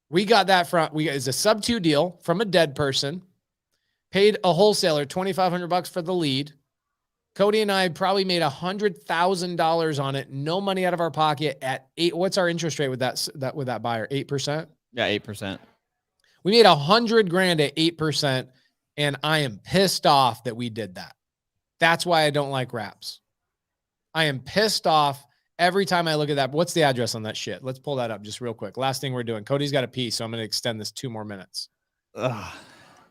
We got that it's a sub 2 deal from a dead person, paid a wholesaler $2,500 for the lead. Cody and I probably made $100,000 on it. No money out of our pocket at 8. What's our interest rate with that buyer? 8%? Yeah. 8%. We made $100,000 at 8%. And I am pissed off that we did that. That's why I don't like wraps. I am pissed off every time I look at that. What's the address on that shit? Let's pull that up just real quick. Last thing we're doing. Cody's got a pee, so I'm going to extend this 2 more minutes. Ugh.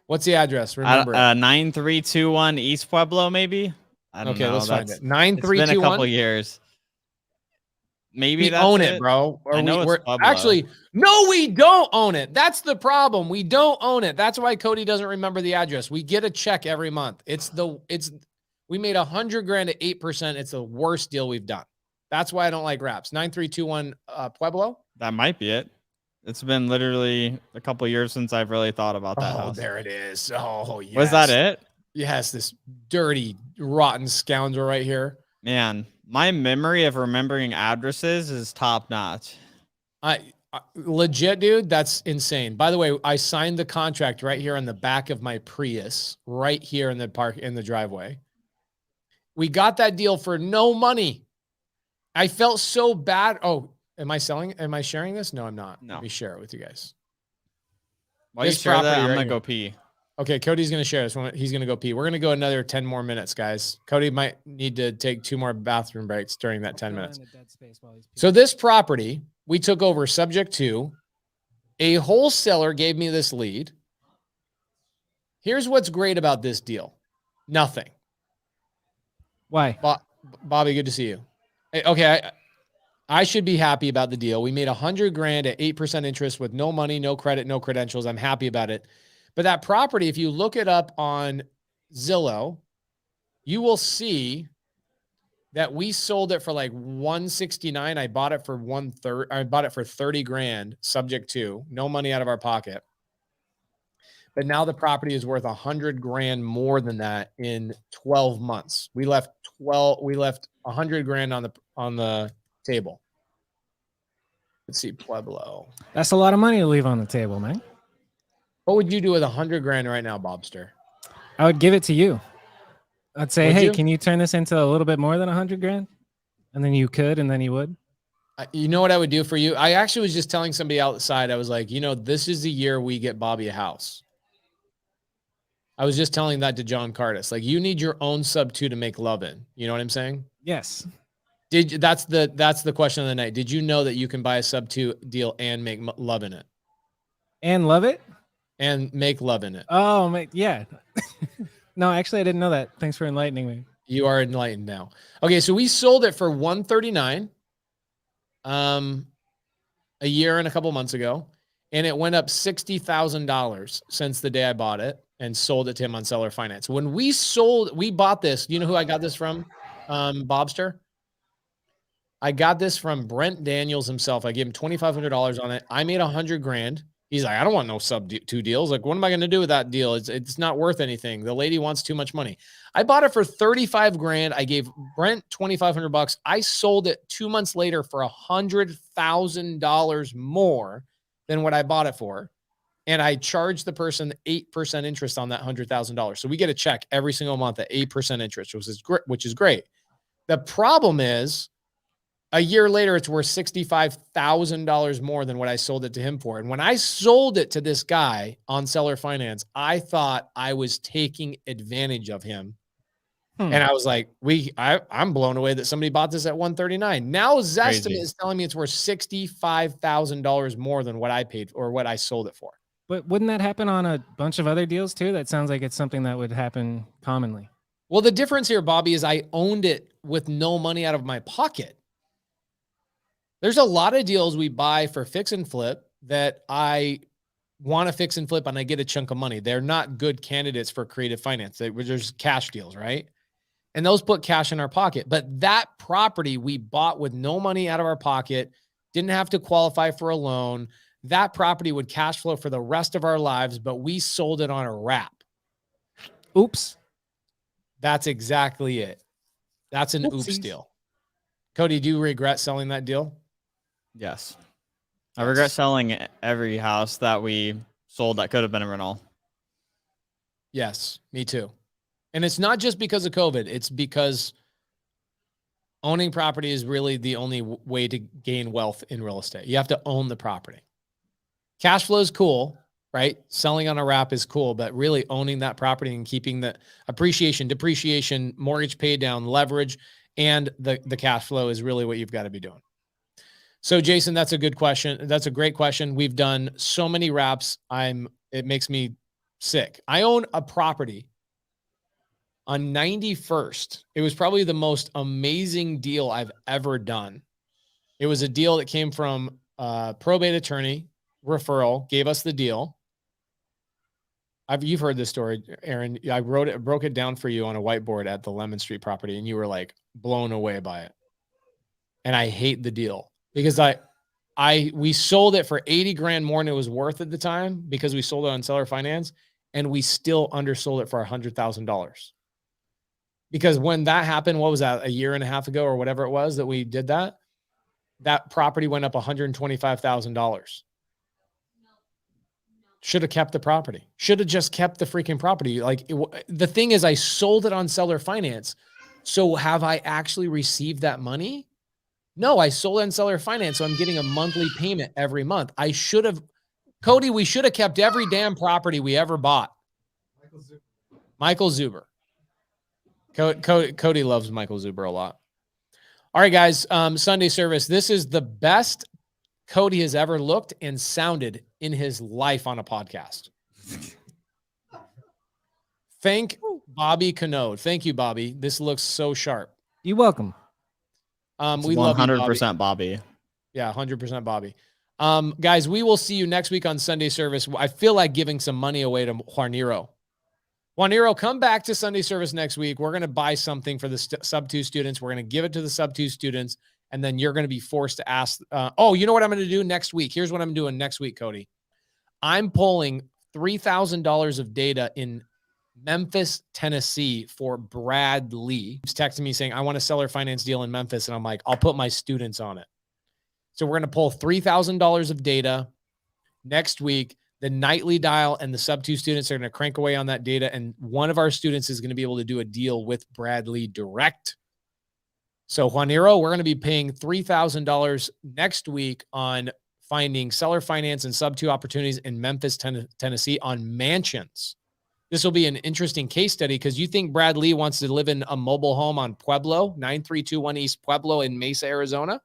What's the address? Remember 9321 East Pueblo, maybe? I don't know. Let's find it. 9321. It's been a couple years. Maybe we that's own it, bro. I know it's Pueblo. Actually, no, we don't own it. That's the problem. We don't own it. That's why Cody doesn't remember the address. We get a check every month. We made $100,000 at 8%. It's the worst deal we've done. That's why I don't like wraps. 9321 Pueblo. That might be it. It's been literally a couple years since I've really thought about that house. There it is. Oh, yes. Was that it? Yes, this dirty, rotten scoundrel right here. Man, my memory of remembering addresses is top notch. Legit, dude, that's insane. By the way, I signed the contract right here on the back of my Prius, right here in the driveway. We got that deal for no money. I felt so bad. Oh, am I sharing this? No, I'm not. No. Let me share it with you guys. While you share that, I'm going to go pee. Okay, Cody's going to share this one. He's going to go pee. We're going to go another 10 more minutes, guys. Cody might need to take 2 more bathroom breaks during that 10 minutes. So this property, we took over subject to. A wholesaler gave me this lead. Here's what's great about this deal. Nothing. Why? Bobby, good to see you. Okay, I should be happy about the deal. We made $100,000 at 8% interest with no money, no credit, no credentials. I'm happy about it. But that property, if you look it up on Zillow, you will see that we sold it for like $169,000. I bought it for $130,000. I bought it for $30,000, subject to no money out of our pocket. But now the property is worth $100,000 more than that in 12 months. We left $100,000 on the table. Let's see, Pueblo. That's a lot of money to leave on the table, man. What would you do with $100,000 right now, Bobster? I would give it to you. I'd say, Would hey, you? can you turn this into a little bit more than $100,000? And then you could, and then you would. You know what I would do for you? I actually was just telling somebody outside. I was like, this is the year we get Bobby a house. I was just telling that to John Cardis. Like, you need your own sub 2 to make love in. You know what I'm saying? Yes. That's the question of the night. Did you know that you can buy a sub 2 deal and make love in it? And love it? And make love in it. Oh, yeah. No, actually, I didn't know that. Thanks for enlightening me. You are enlightened now. Okay, so we sold it for $139,000 a year and a couple months ago, and it went up $60,000 since the day I bought it and sold it to him on seller finance. When we bought this. You know who I got this from, Bobster? I got this from Brent Daniels himself. I gave him $2,500 on it. I made $100,000. He's like, I don't want no sub 2 deals. Like, what am I going to do with that deal? It's not worth anything. The lady wants too much money. I bought it for $35,000. I gave Brent $2,500. I sold it 2 months later for $100,000 more than what I bought it for. And I charged the person 8% interest on that $100,000. So we get a check every single month at 8% interest, which is great. The problem is, a year later, it's worth $65,000 more than what I sold it to him for. And when I sold it to this guy on seller finance, I thought I was taking advantage of him And I was like, I'm blown away that somebody bought this at 139. Now Zestimate Crazy. is telling me it's worth $65,000 more than what I paid or what I sold it for. But wouldn't that happen on a bunch of other deals too? That sounds like it's something that would happen commonly. Well, the difference here, Bobby, is I owned it with no money out of my pocket. There's a lot of deals we buy for fix and flip that I want to fix and flip and I get a chunk of money. They're not good candidates for creative finance. There's cash deals, right? And those put cash in our pocket. But that property we bought with no money out of our pocket, didn't have to qualify for a loan. That property would cash flow for the rest of our lives, but we sold it on a wrap. Oops. That's exactly it. That's an oops Oopsies. deal. Cody, do you regret selling that deal? Yes. I regret selling every house that we sold that could have been a rental. Yes, me too. And it's not just because of COVID. It's because owning property is really the only way to gain wealth in real estate. You have to own the property. Cash flow is cool, right? Selling on a wrap is cool, but really owning that property and keeping the appreciation, depreciation, mortgage pay down, leverage, and the cash flow is really what you've got to be doing. So Jason, that's a good question. That's a great question. We've done so many wraps. It makes me sick. I own a property on 91st. It was probably the most amazing deal I've ever done. It was a deal that came from a probate attorney referral, gave us the deal. You've heard this story, Aaron. I broke it down for you on a whiteboard at the Lemon Street property, and you were like blown away by it. And I hate the deal because we sold it for 80 grand more than it was worth at the time because we sold it on seller finance, and we still undersold it for $100,000. Because when that happened, what was that, a year and a half ago or whatever it was that we did that property went up $125,000. Should have kept the property. Should have just kept the freaking property. The thing is, I sold it on seller finance. So have I actually received that money? No, I sold it on seller finance. So I'm getting a monthly payment every month. Cody, we should have kept every damn property we ever bought. Michael Zuber. Cody loves Michael Zuber a lot. All right, guys. Sunday service. This is the best Cody has ever looked and sounded in his life on a podcast. Thank Bobby Canode. Thank you, Bobby. This looks so sharp. You're welcome. We love you, 100% Bobby. Yeah, 100% Bobby. Guys, we will see you next week on Sunday service. I feel like giving some money away to Juaniro. Juaniro, come back to Sunday service next week. We're going to buy something for the sub-2 students. We're going to give it to the sub-2 students, and then you're going to be forced to ask. You know what I'm going to do next week? Here's what I'm doing next week, Cody. I'm pulling $3,000 of data in Memphis, Tennessee for Brad Lee. He's texting me saying, I want a seller finance deal in Memphis. And I'm like, I'll put my students on it. So we're going to pull $3,000 of data next week. The nightly dial and the sub-2 students are going to crank away on that data. And one of our students is going to be able to do a deal with Brad Lee direct. So Juaniro, we're going to be paying $3,000 next week on finding seller finance and sub-2 opportunities in Memphis, Tennessee on mansions. This will be an interesting case study because you think Brad Lee wants to live in a mobile home on Pueblo, 9321 East Pueblo in Mesa, Arizona.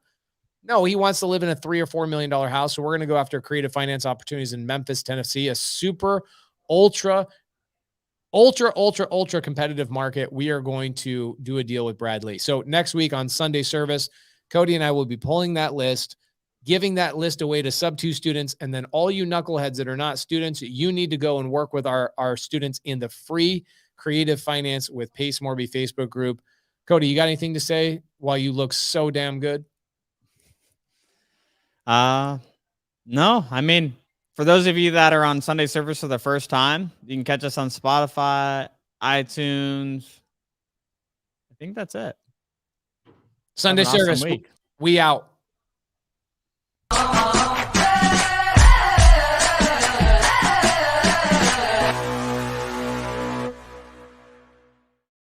No, he wants to live in a $3 or $4 million house. So we're going to go after creative finance opportunities in Memphis, Tennessee, a super ultra competitive market. We are going to do a deal with Brad Lee. So next week on Sunday service, Cody and I will be pulling that list, giving that list away to sub-2 students. And then all you knuckleheads that are not students, you need to go and work with our students in the free creative finance with Pace Morby Facebook group. Cody, you got anything to say while you look so damn good? No, I mean, for those of you that are on Sunday service for the first time, you can catch us on Spotify, iTunes. I think that's it. Sunday Have an awesome service. week. We out.